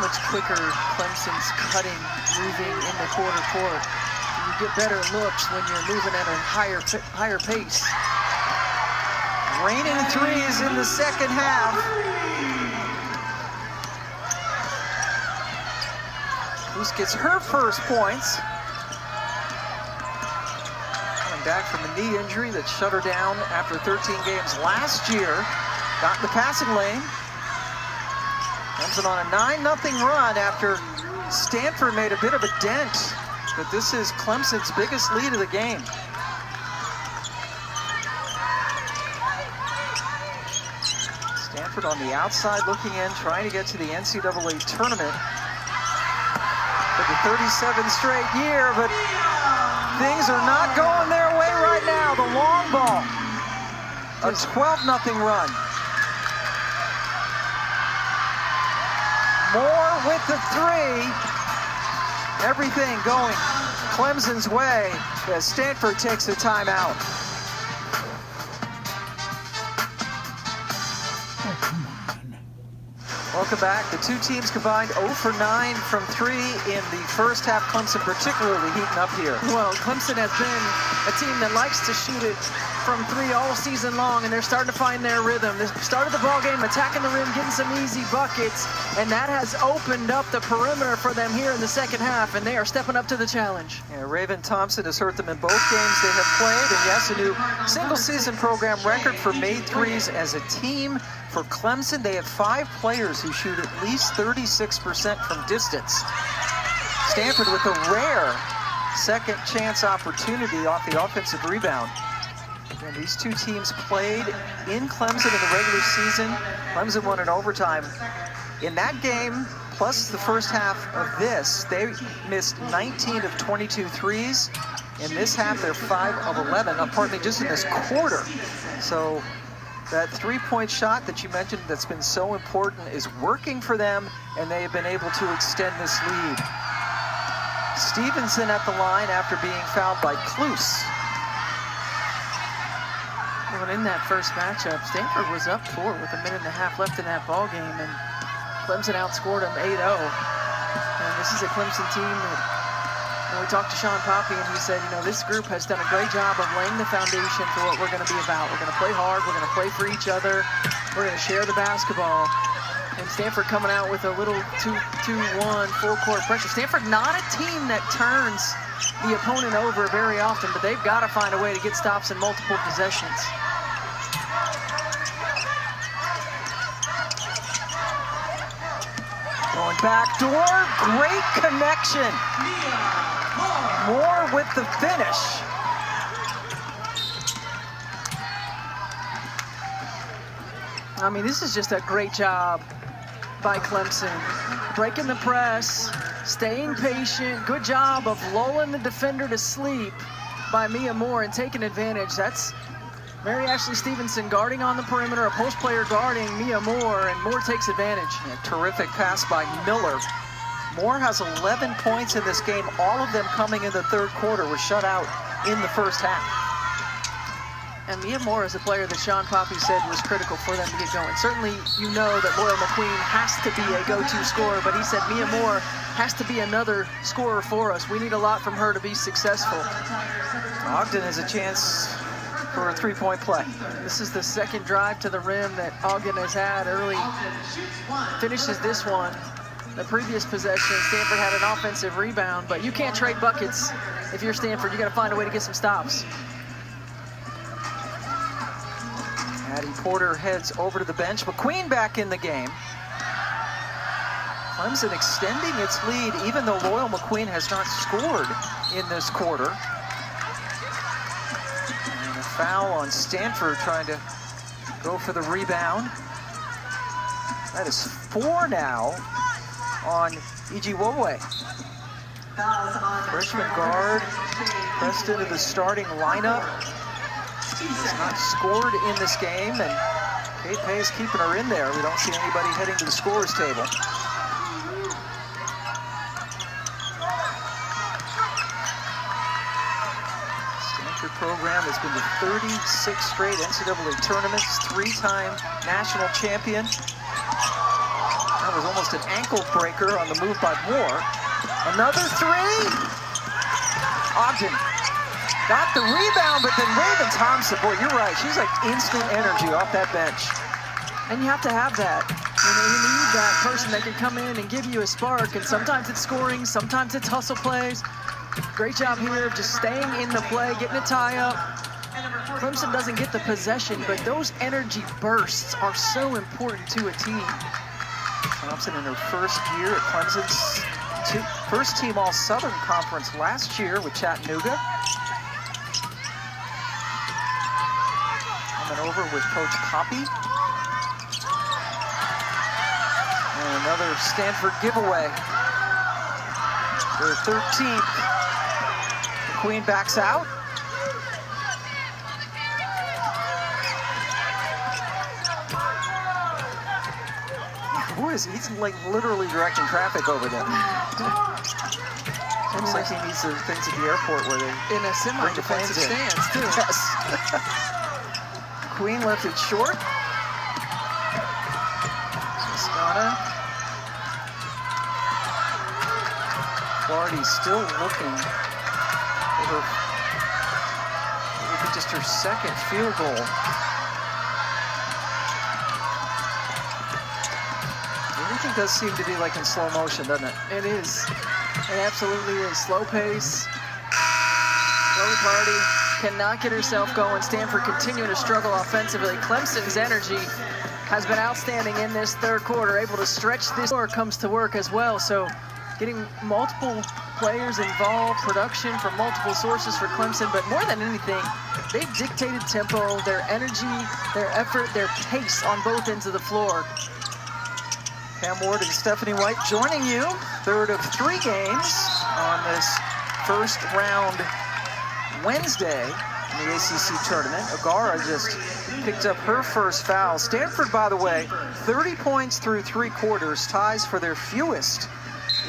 Much quicker Clemson's cutting, moving in the quarter court. You get better looks when you're moving at a higher pace. Raining threes in the second half. Luce gets her first points. Coming back from a knee injury that shut her down after 13 games last year. Got in the passing lane. Clemson on a 9-0 run after Stanford made a bit of a dent, but this is Clemson's biggest lead of the game. Stanford on the outside looking in, trying to get to the NCAA tournament for the 37th straight year, but things are not going their way right now. The long ball, a 12-0 run. Moore with the three. Everything going Clemson's way as Stanford takes a timeout. Oh, come on. Welcome back. The two teams combined 0 for 9 from 3 in the first half. Clemson particularly heating up here. Well, Clemson has been a team that likes to shoot it from 3 all season long, and they're starting to find their rhythm. They started the ball game attacking the rim, getting some easy buckets, and that has opened up the perimeter for them here in the second half, and they are stepping up to the challenge. Yeah, Raven Thompson has hurt them in both games they have played, and yes, a new single-season program record for made threes as a team. For Clemson, they have 5 players who shoot at least 36% from distance. Stanford with a rare second chance opportunity off the offensive rebound. And these two teams played in Clemson in the regular season. Clemson won in overtime. In that game, plus the first half of this, they missed 19 of 22 threes. In this half, they're 5 of 11, pardon me, just in this quarter. So that three-point shot that you mentioned that's been so important is working for them, and they have been able to extend this lead. Stevenson at the line after being fouled by Cluse. Well, in that first matchup, Stanford was up 4 with 1.5 minutes left in that ball game, and Clemson outscored them 8-0. And this is a Clemson team that, we talked to Sean Poppy, and he said, this group has done a great job of laying the foundation for what we're going to be about. We're going to play hard. We're going to play for each other. We're going to share the basketball. And Stanford coming out with a little 2-1 full-court pressure. Stanford not a team that turns the opponent over very often, but they've got to find a way to get stops in multiple possessions. Going back door, great connection. Moore with the finish. I mean, this is just a great job by Clemson. Breaking the press, staying patient, good job of lulling the defender to sleep by Mia Moore and taking advantage. That's Mary Ashley Stevenson guarding on the perimeter, a post player guarding Mia Moore, and Moore takes advantage. A terrific pass by Miller. Moore has 11 points in this game, all of them coming in the third quarter, was shut out in the first half. And Mia Moore is a player that Sean Poppy said was critical for them to get going. Certainly, you know that Loyal McQueen has to be a go-to scorer, but he said Mia Moore has to be another scorer for us. We need a lot from her to be successful. Ogden has a chance for a three-point play. This is the second drive to the rim that Ogden has had early. Finishes this one. The previous possession, Stanford had an offensive rebound, but you can't trade buckets if you're Stanford. You got to find a way to get some stops. Addie Porter heads over to the bench. McQueen back in the game. Clemson extending its lead, even though Loyal McQueen has not scored in this quarter. And a foul on Stanford trying to go for the rebound. That is 4 now on Ijiwowe. Freshman guard pressed into the starting lineup. Has not scored in this game, and Kate Pace keeping her in there. We don't see anybody heading to the scorer's table. Stanford program has been to 36 straight NCAA tournaments, 3-time national champion. That was almost an ankle breaker on the move by Moore. Another three. Ogden got the rebound, but then Raven Thompson, boy, you're right. She's like instant energy off that bench. And you have to have that. You need that person that can come in and give you a spark. And sometimes it's scoring, sometimes it's hustle plays. Great job here of just staying in the play, getting a tie up. Clemson doesn't get the possession, but those energy bursts are so important to a team. Thompson in her first year at Clemson's first team All-Southern Conference last year with Chattanooga. Coming over with Coach Poppy. And another Stanford giveaway. Their 13th. The Queen backs out. He's like literally directing traffic over there. Seems like he needs those things at the airport where they in a semi-defensive stance too. Yes. Queen left it short. Scott. Clardy's still looking for her. It would be just her second field goal. Everything does seem to be like in slow motion, doesn't it? It is. It absolutely is. Slow pace. Chloe Clardy cannot get herself going. Stanford continuing to struggle offensively. Clemson's energy has been outstanding in this third quarter, able to stretch this score comes to work as well. So getting multiple players involved, production from multiple sources for Clemson, but more than anything, they've dictated tempo, their energy, their effort, their pace on both ends of the floor. Pam Ward and Stephanie White joining you. Third of 3 games on this first round Wednesday in the ACC tournament. O'Gara just picked up her first foul. Stanford, by the way, 30 points through 3 quarters, ties for their fewest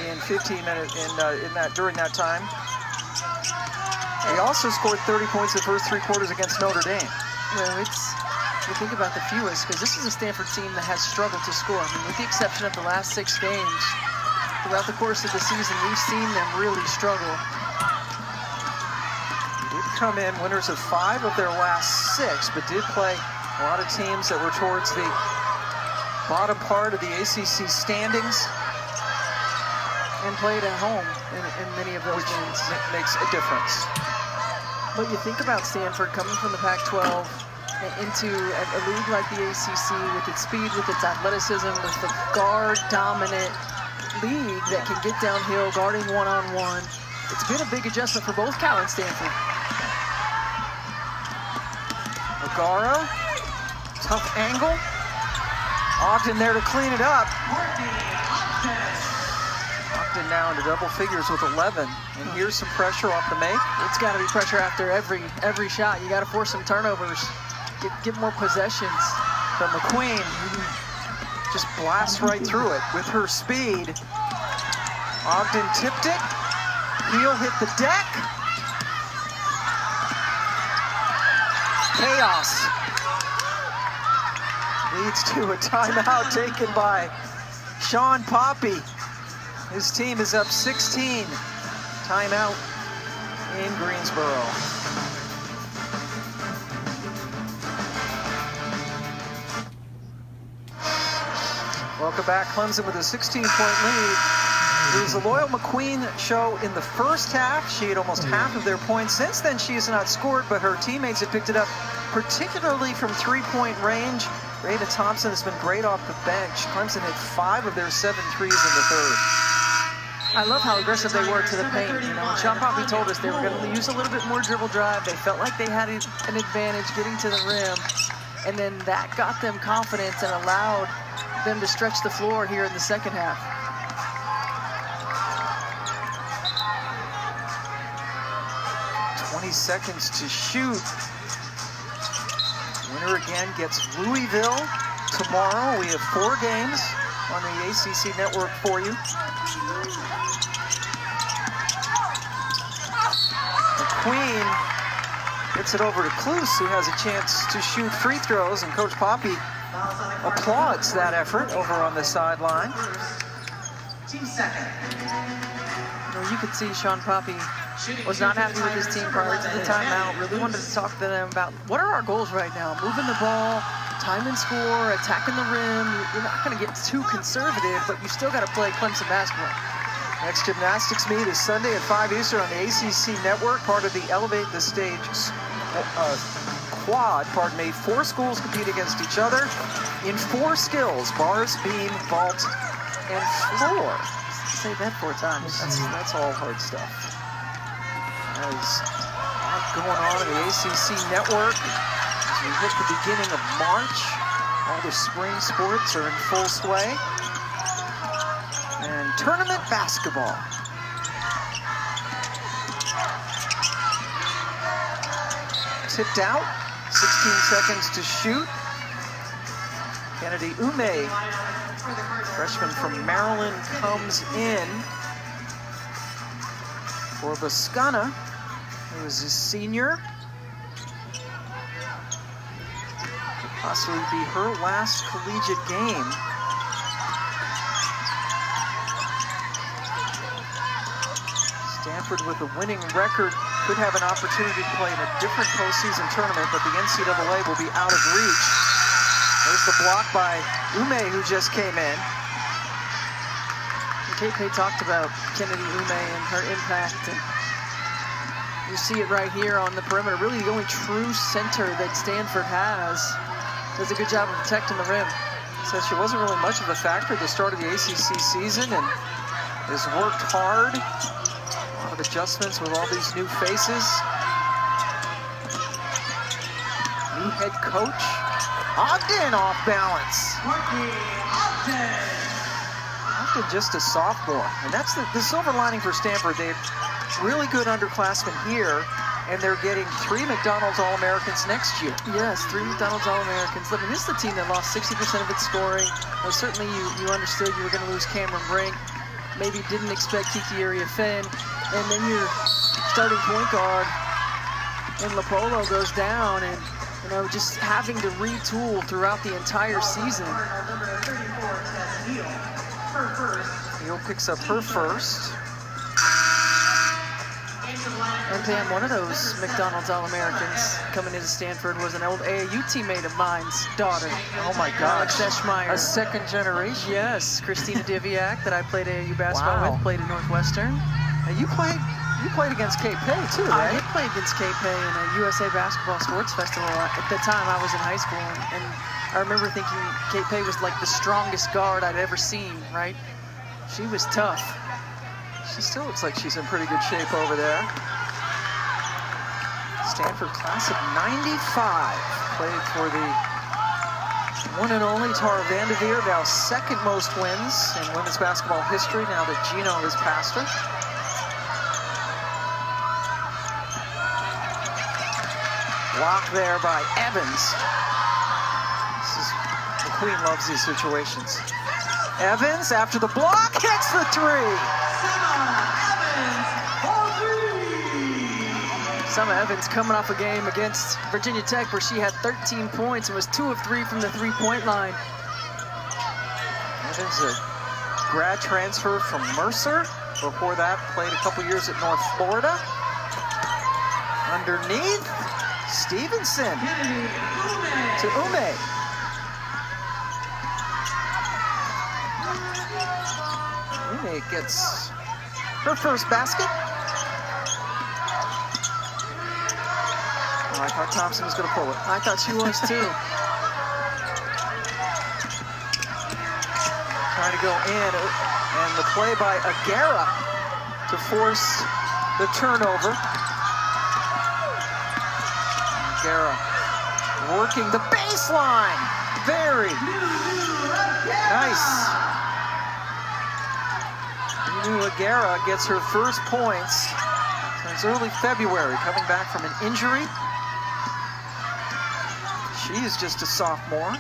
in 15 minutes during that time. They also scored 30 points the first 3 quarters against Notre Dame. Well, you think about the fewest, because this is a Stanford team that has struggled to score. I mean, with the exception of the last 6 games, throughout the course of the season, we've seen them really struggle. They did come in winners of 5 of their last 6, but did play a lot of teams that were towards the bottom part of the ACC standings. And played at home in many of those games. Makes a difference. But you think about Stanford coming from the Pac-12, into a league like the ACC with its speed, with its athleticism, with the guard-dominant league that can get downhill, guarding one-on-one. It's been a big adjustment for both Cal and Stanford. O'Gara, tough angle. Ogden there to clean it up. Ogden now into double figures with 11. And here's some pressure off the make. It's got to be pressure after every shot. You got to force some turnovers. Get more possessions. But McQueen just blasts right through it with her speed. Ogden tipped it. Heel hit the deck. Chaos. Leads to a timeout taken by Sean Poppy. His team is up 16. Timeout in Greensboro. Welcome back. Clemson with a 16-point lead. It was the Loyal McQueen show in the first half. She had almost half of their points. Since then, she has not scored, but her teammates have picked it up, particularly from 3-point range. Raven Thompson has been great off the bench. Clemson hit 5 of their 7 threes in the third. I love how aggressive they were to the paint. You know, Sean Poppy told us they were going to use a little bit more dribble drive. They felt like they had an advantage getting to the rim, and then that got them confidence and allowed them to stretch the floor here in the second half. Seconds to shoot. Winner again gets Louisville. tomorrow. We have 4 games on the ACC network for you. The Queen gets it over to Kluse, who has a chance to shoot free throws, and Coach Poppy applauds that effort over on the sideline. Team second. You could see Sean Poppy was not happy with his team prior to the timeout. Really wanted to talk to them about what are our goals right now. Moving the ball, time and score, attacking the rim. You're not going to get too conservative, but you still got to play Clemson basketball. Next gymnastics meet is Sunday at 5 Eastern on the ACC network, part of the Elevate the Stage quad. 4 schools compete against each other in 4 skills: bars, beam, vault, and floor. Say that 4 times. That's all hard stuff. There's a lot going on in the ACC network as we hit the beginning of March. All the spring sports are in full sway. And tournament basketball. Tipped out, 16 seconds to shoot. Kennedy Ume, freshman from Maryland, comes in for Boscana, who is a senior. Could possibly be her last collegiate game. Stanford, with a winning record, could have an opportunity to play in a different postseason tournament, but the NCAA will be out of reach. There's the block by Ume, who just came in. KP talked about Kennedy Ume and her impact, and you see it right here on the perimeter. Really the only true center that Stanford has. Does a good job of protecting the rim. Says she wasn't really much of a factor at the start of the ACC season and has worked hard. A lot of adjustments with all these new faces. New head coach. Ogden off balance. Ogden just a sophomore. And that's the silver lining for Stanford. They have really good underclassmen here, and they're getting 3 McDonald's All-Americans next year. Yes, 3 McDonald's All-Americans. I mean, this is the team that lost 60% of its scoring. Well, certainly you understood you were going to lose Cameron Brink. Maybe didn't expect Kiki Uriah-Finn. And then your starting point guard in Lapolo goes down, and just having to retool throughout the entire season. Neal picks up her first. And Pam, one of those McDonald's All-Americans coming into Stanford was an old AAU teammate of mine's daughter. Oh my gosh. Alex Eschmeyer. A second generation? Yes, Christina Diviak, that I played AAU basketball with, played at Northwestern. And you played against Kate Pay too, right? I did play against Kate Pay in a USA Basketball Sports Festival. At the time, I was in high school, and I remember thinking Kate Pay was like the strongest guard I'd ever seen, right? She was tough. She still looks like she's in pretty good shape over there. Stanford class of '95. Played for the one and only Tara Vanderveer, now second most wins in women's basketball history now that Gino has passed her. Block there by Evans. The Queen loves these situations. Evans, after the block, hits the 3. Summer Evans coming off a game against Virginia Tech where she had 13 points and was 2 of 3 from the 3-point line. Evans, a grad transfer from Mercer. Before that, played a couple years at North Florida. Underneath, Stevenson to Ume. Ume gets her first basket. I thought Thompson was going to pull it. I thought she was too. Trying to go in, and the play by Aguera to force the turnover. Aguera working the baseline. Very nice. Aguera gets her first points since early February, coming back from an injury. She is just a sophomore.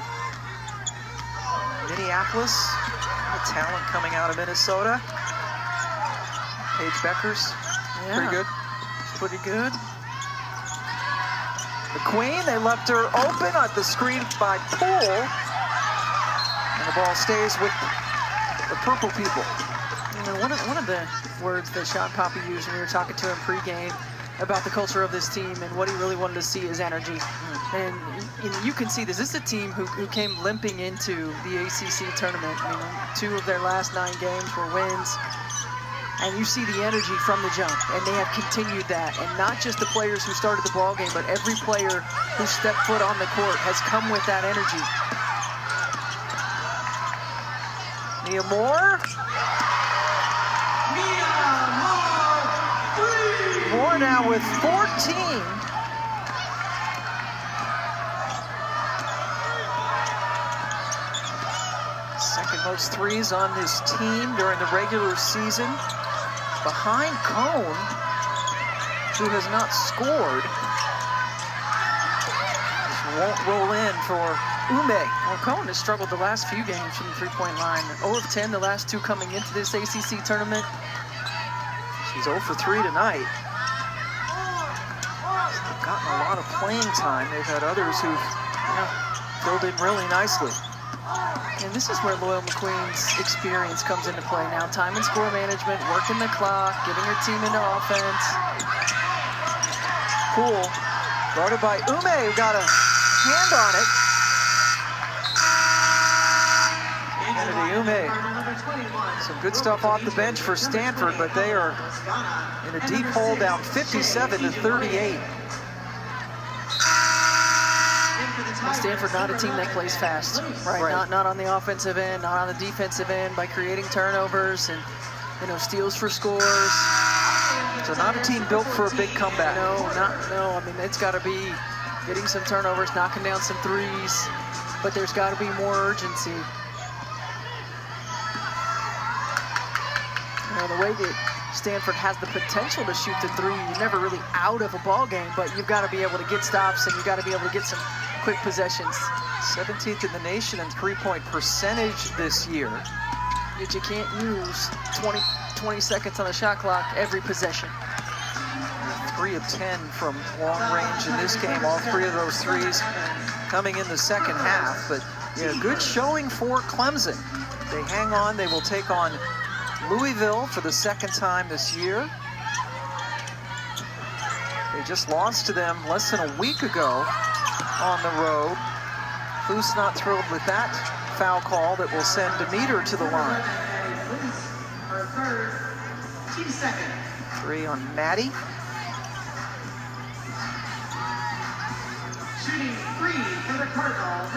Minneapolis, the talent coming out of Minnesota. Paige Beckers, pretty good. Pretty good. The Queen, they left her open at the screen by Poole. And the ball stays with the purple people. You know, one of the words that Sean Poppy used when we were talking to him pregame about the culture of this team and what he really wanted to see is energy. And you can see this. This is a team who came limping into the ACC tournament. I mean, 2 of their last 9 games were wins. And you see the energy from the jump, and they have continued that. And not just the players who started the ball game, but every player who stepped foot on the court has come with that energy. Mia Moore. Moore now with 14. Second most threes on this team during the regular season. Behind Cone, who has not scored. Just won't roll in for Ume. Well, Cone has struggled the last few games from the three-point line. 0 of 10, the last 2 coming into this ACC tournament. She's 0 for 3 tonight. They've gotten a lot of playing time. They've had others who've filled in really nicely. And this is where Loyal McQueen's experience comes into play now. Time and score management, working the clock, getting her team into offense. Poole, guarded by Ume, who got a hand on it. Kennedy Ume. Some good stuff off the bench for Stanford, but they are in a deep hole down 57-38. Stanford not a team that plays fast, right? Not on the offensive end, not on the defensive end, by creating turnovers and, you know, steals for scores. So not a team built for a big comeback. No. I mean, it's got to be getting some turnovers, knocking down some threes, but there's got to be more urgency. You know, the way that Stanford has the potential to shoot the 3, you're never really out of a ball game, but you've got to be able to get stops and you've got to be able to get some quick possessions. 17th in the nation in three-point percentage this year. Yet you can't use 20 seconds on the shot clock every possession. 3 of 10 from long range in this game. All 3 of those threes coming in the second half. But yeah, good showing for Clemson. They hang on. They will take on Louisville for the 2nd time this year. They just lost to them less than a week ago on the road. Foose not thrilled with that foul call that will send Demeter to the line. 3 on Maddie.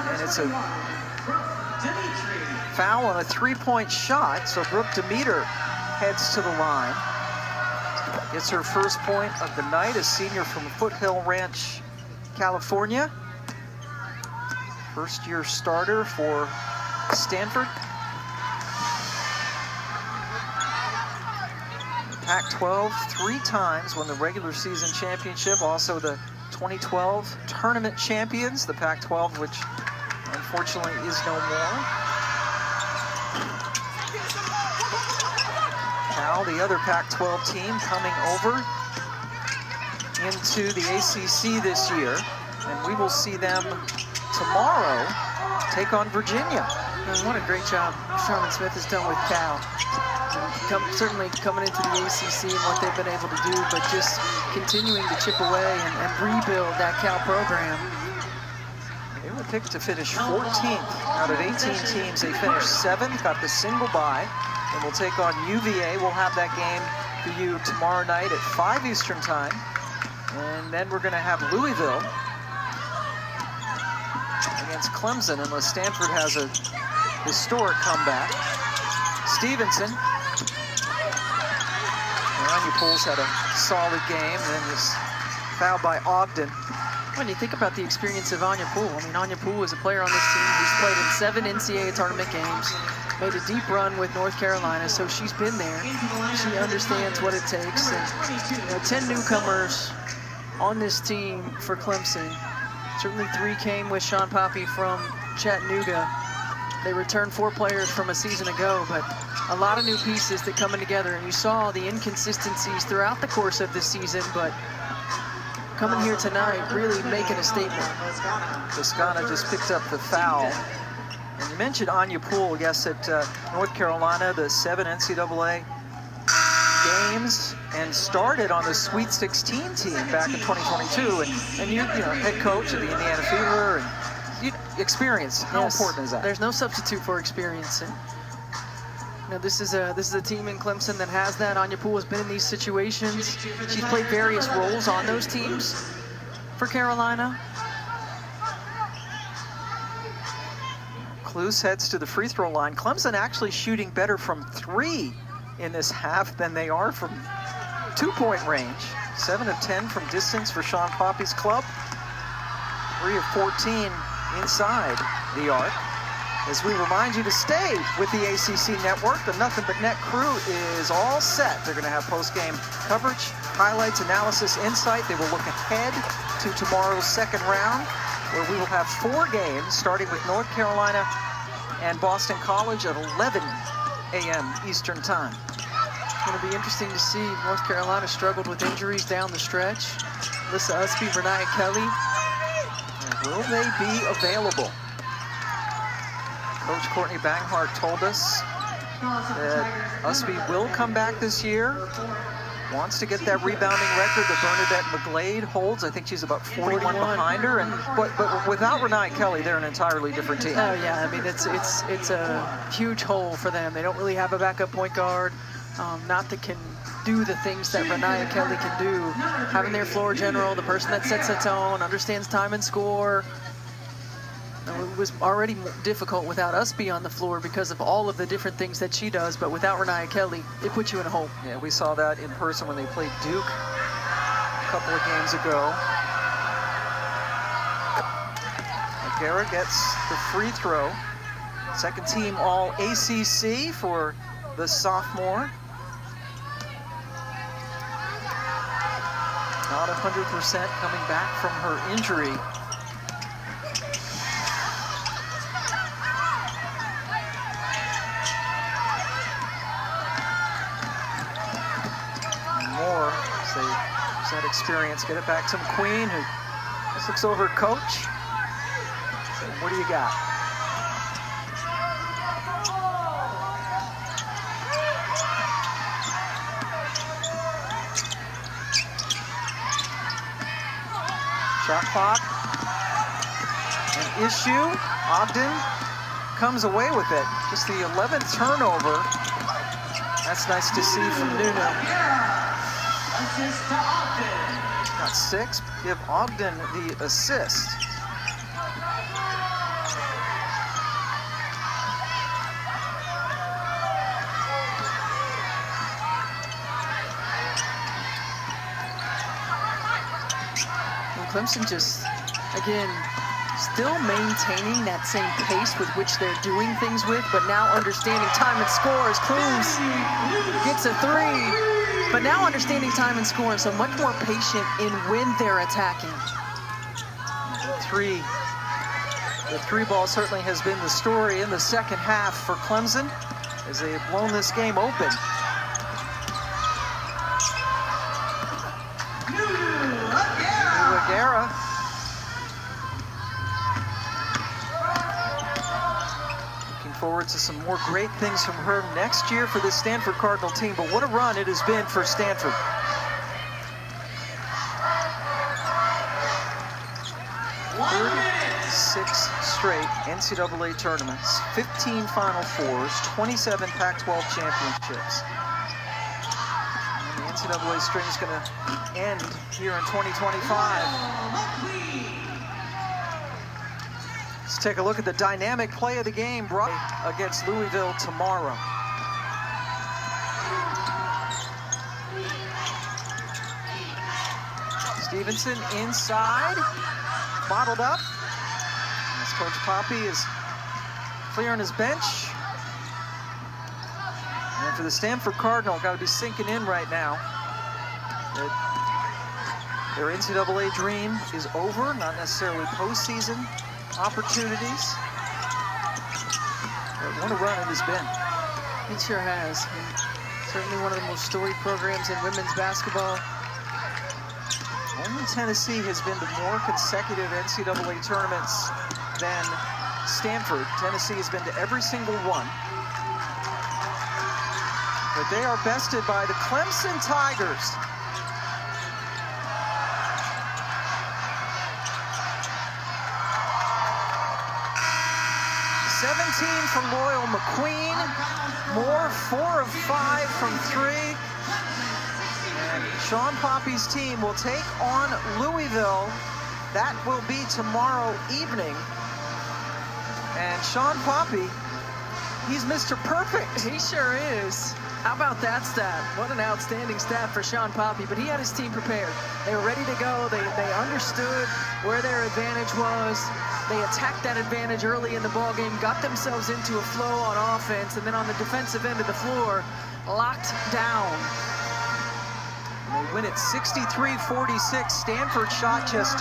And it's a foul on a 3-point shot, so Brooke Demeter heads to the line. Gets her first point of the night, a senior from Foothill Ranch, California. First-year starter for Stanford. Pac-12 3 times won the regular season championship, also the 2012 tournament champions, the Pac-12, which unfortunately is no more. Cal, the other Pac-12 team, coming over into the ACC this year, and we will see them tomorrow take on Virginia. And what a great job Sherman Smith has done with Cal. Certainly coming into the ACC and what they've been able to do, but just continuing to chip away and rebuild that Cal program. They were picked to finish 14th out of 18 teams. They finished 7th, got the single bye, and we'll take on UVA. We'll have that game for you tomorrow night at 5 Eastern time. And then we're going to have Louisville against Clemson, unless Stanford has a historic comeback. Stevenson. Anya Poole's had a solid game, and then was fouled by Ogden. When you think about the experience of Anya Poole, I mean, Anya Poole is a player on this team who's played in 7 NCAA tournament games, made a deep run with North Carolina, so she's been there. She understands what it takes. And, you know, 10 newcomers on this team for Clemson. Certainly 3 came with Sean Poppy from Chattanooga. They returned 4 players from a season ago, but a lot of new pieces that coming together, and you saw the inconsistencies throughout the course of this season, but coming here tonight, really making a statement. Toscana just picked up the foul. And you mentioned Anya Poole, yes, at North Carolina, the 7 NCAA games, and started on the Sweet 16 team back in 2022. And you know, head coach of the Indiana Fever, and experience. How important is that? There's no substitute for experience. And, you know, this is a team in Clemson that has that. Anya Poole has been in these situations. She's played various roles on those teams for Carolina. Cluse heads to the free throw line. Clemson actually shooting better from 3 in this half than they are from 2-point range. 7 of 10 from distance for Sean Poppy's club. 3 of 14 inside the arc. As we remind you to stay with the ACC network, the Nothing But Net crew is all set. They're going to have post-game coverage, highlights, analysis, insight. They will look ahead to tomorrow's second round, where we will have 4 games, starting with North Carolina and Boston College at 11 a.m. Eastern Time. It's going to be interesting to see. North Carolina struggled with injuries down the stretch. Alyssa Usby, Renaya Kelly. Will they be available? Coach Courtney Banghart told us that Usby will come back this year. Wants to get that rebounding record that Bernadette McGlade holds. I think she's about 41 behind her. But without Renaya Kelly, they're an entirely different team. Oh yeah, I mean it's a huge hole for them. They don't really have a backup point guard, not that can do the things that Renaya Kelly can do. Having their floor general, the person that sets the tone, understands time and score. It was already difficult without Usby on the floor because of all of the different things that she does, but without Renaya Kelly, it puts you in a hole. Yeah, we saw that in person when they played Duke a couple of games ago. O'Gara gets the free throw. Second team all ACC for the sophomore. Not 100% coming back from her injury. More as they use that experience. Get it back to McQueen, who just looks over at coach. So what do you got? Shot clock, an issue. Ogden comes away with it. Just the 11th turnover. That's nice to see from Nuno. Assist to Ogden. Got 6. Give Ogden the assist. Clemson just, again, still maintaining that same pace with which they're doing things with, but now understanding time and scores. Cluse gets a 3, but now understanding time and score, so much more patient in when they're attacking. The 3 ball certainly has been the story in the second half for Clemson as they have blown this game open. O'Gara. Looking forward to some more great things from her next year for this Stanford Cardinal team, but what a run it has been for Stanford. Six straight NCAA tournaments, 15 Final Fours, 27 Pac-12 championships. And the NCAA string is going to end here in 2025. Let's take a look at the dynamic play of the game brought against Louisville tomorrow. Stevenson inside, bottled up. As Coach Poppy is clearing his bench. And for the Stanford Cardinal, got to be sinking in right now that their NCAA dream is over, not necessarily postseason opportunities. What a run it has been. It sure has. And certainly one of the most storied programs in women's basketball. Only Tennessee has been to more consecutive NCAA tournaments than Stanford. Tennessee has been to every single one. But they are bested by the Clemson Tigers. For Loyal McQueen, Moore 4 of 5 from 3. And Sean Poppy's team will take on Louisville. That will be tomorrow evening. And Sean Poppy, he's Mr. Perfect. He sure is. How about that stat? What an outstanding stat for Sean Poppy, but he had his team prepared. They were ready to go. They understood where their advantage was. They attacked that advantage early in the ballgame, got themselves into a flow on offense, and then on the defensive end of the floor, locked down. And they win it 63-46. Stanford shot just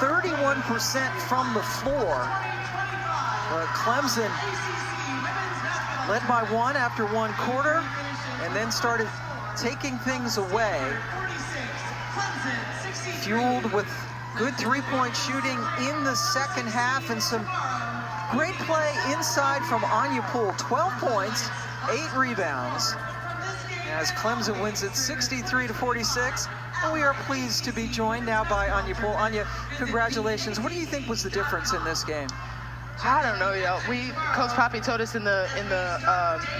31% from the floor. But Clemson led by 1 after 1 quarter, and then started taking things away. Fueled with good three-point shooting in the second half and some great play inside from Anya Poole. 12 points, 8 rebounds, as Clemson wins it 63-46. And we are pleased to be joined now by Anya Poole. Anya, congratulations. What do you think was the difference in this game? I don't know, yo. Coach Poppy told us in the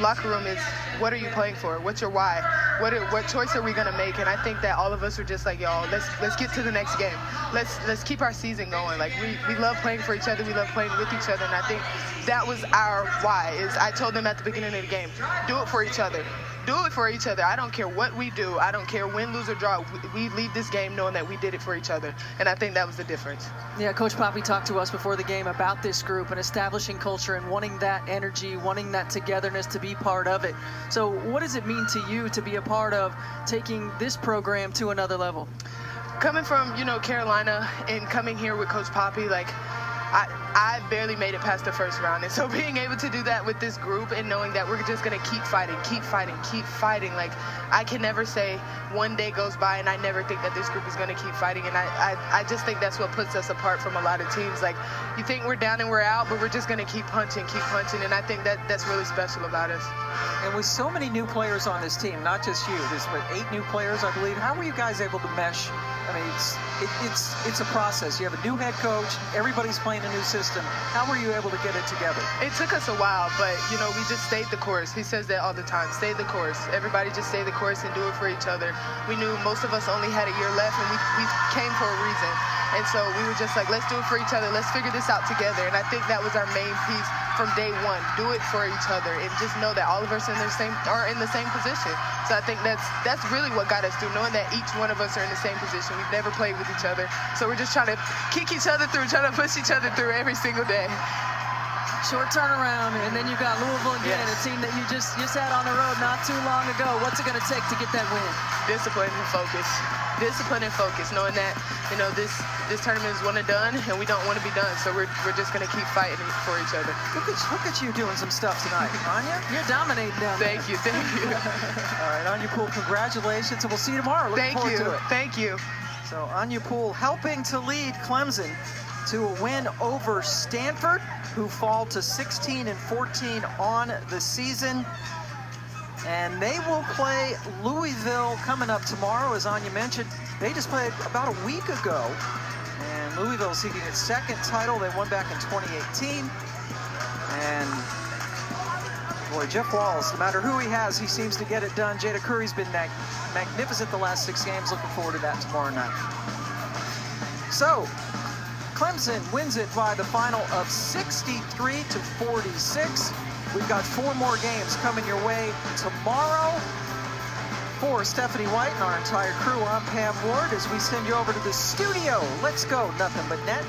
locker room is, what are you playing for? What's your why? What choice are we gonna make? And I think that all of us were just like, yo, let's get to the next game. Let's keep our season going. Like we love playing for each other. We love playing with each other. And I think that was our why. Is I told them at the beginning of the game, do it for each other. Do it for each other. I don't care what we do. I don't care win, lose, or draw. We leave this game knowing that we did it for each other. And I think that was the difference. Yeah, Coach Poppy talked to us before the game about this group and establishing culture and wanting that energy, wanting that togetherness to be part of it. So what does it mean to you to be a part of taking this program to another level? Coming from, Carolina and coming here with Coach Poppy, like, I barely made it past the first round. And so being able to do that with this group and knowing that we're just going to keep fighting. Like, I can never say one day goes by and I never think that this group is going to keep fighting. And I just think that's what puts us apart from a lot of teams. Like, you think we're down and we're out, but we're just going to keep punching. And I think that's really special about us. And with so many new players on this team, not just you, there's 8 new players, I believe. How were you guys able to mesh? I mean, it's a process. You have a new head coach. Everybody's playing a new system. How were you able to get it together? It took us a while, but, we just stayed the course. He says that all the time. Stay the course. Everybody just stay the course and do it for each other. We knew most of us only had a year left, and we came for a reason. And so we were just like, let's do it for each other. Let's figure this out together. And I think that was our main piece from day one. Do it for each other, and just know that all of us are in the same position. So I think that's really what got us through, knowing that each one of us are in the same position. We've never played with each other. So we're just trying to kick each other through, trying to push each other through every single day. Short turnaround, and then you've got Louisville again, a team that you just had on the road not too long ago. What's it going to take to get that win? Discipline and focus. Knowing that, this tournament is one and done, and we don't want to be done. So we're just going to keep fighting for each other. Look at you doing some stuff tonight, Anya. You're dominating down there. Thank you. All right, Anya Poole, congratulations, and we'll see you tomorrow. Looking forward to it. Thank you. So Anya Poole helping to lead Clemson to a win over Stanford, who fall to 16-14 on the season. And they will play Louisville coming up tomorrow, as Anya mentioned. They just played about a week ago, and Louisville seeking its 2nd title. They won back in 2018. And boy, Jeff Walls, no matter who he has, he seems to get it done. Jada Curry's been magnificent the last 6 games. Looking forward to that tomorrow night. So Clemson wins it by the final of 63-46. We've got 4 more games coming your way tomorrow. For Stephanie White and our entire crew, I'm Pam Ward as we send you over to the studio. Let's go, Nothing But Net.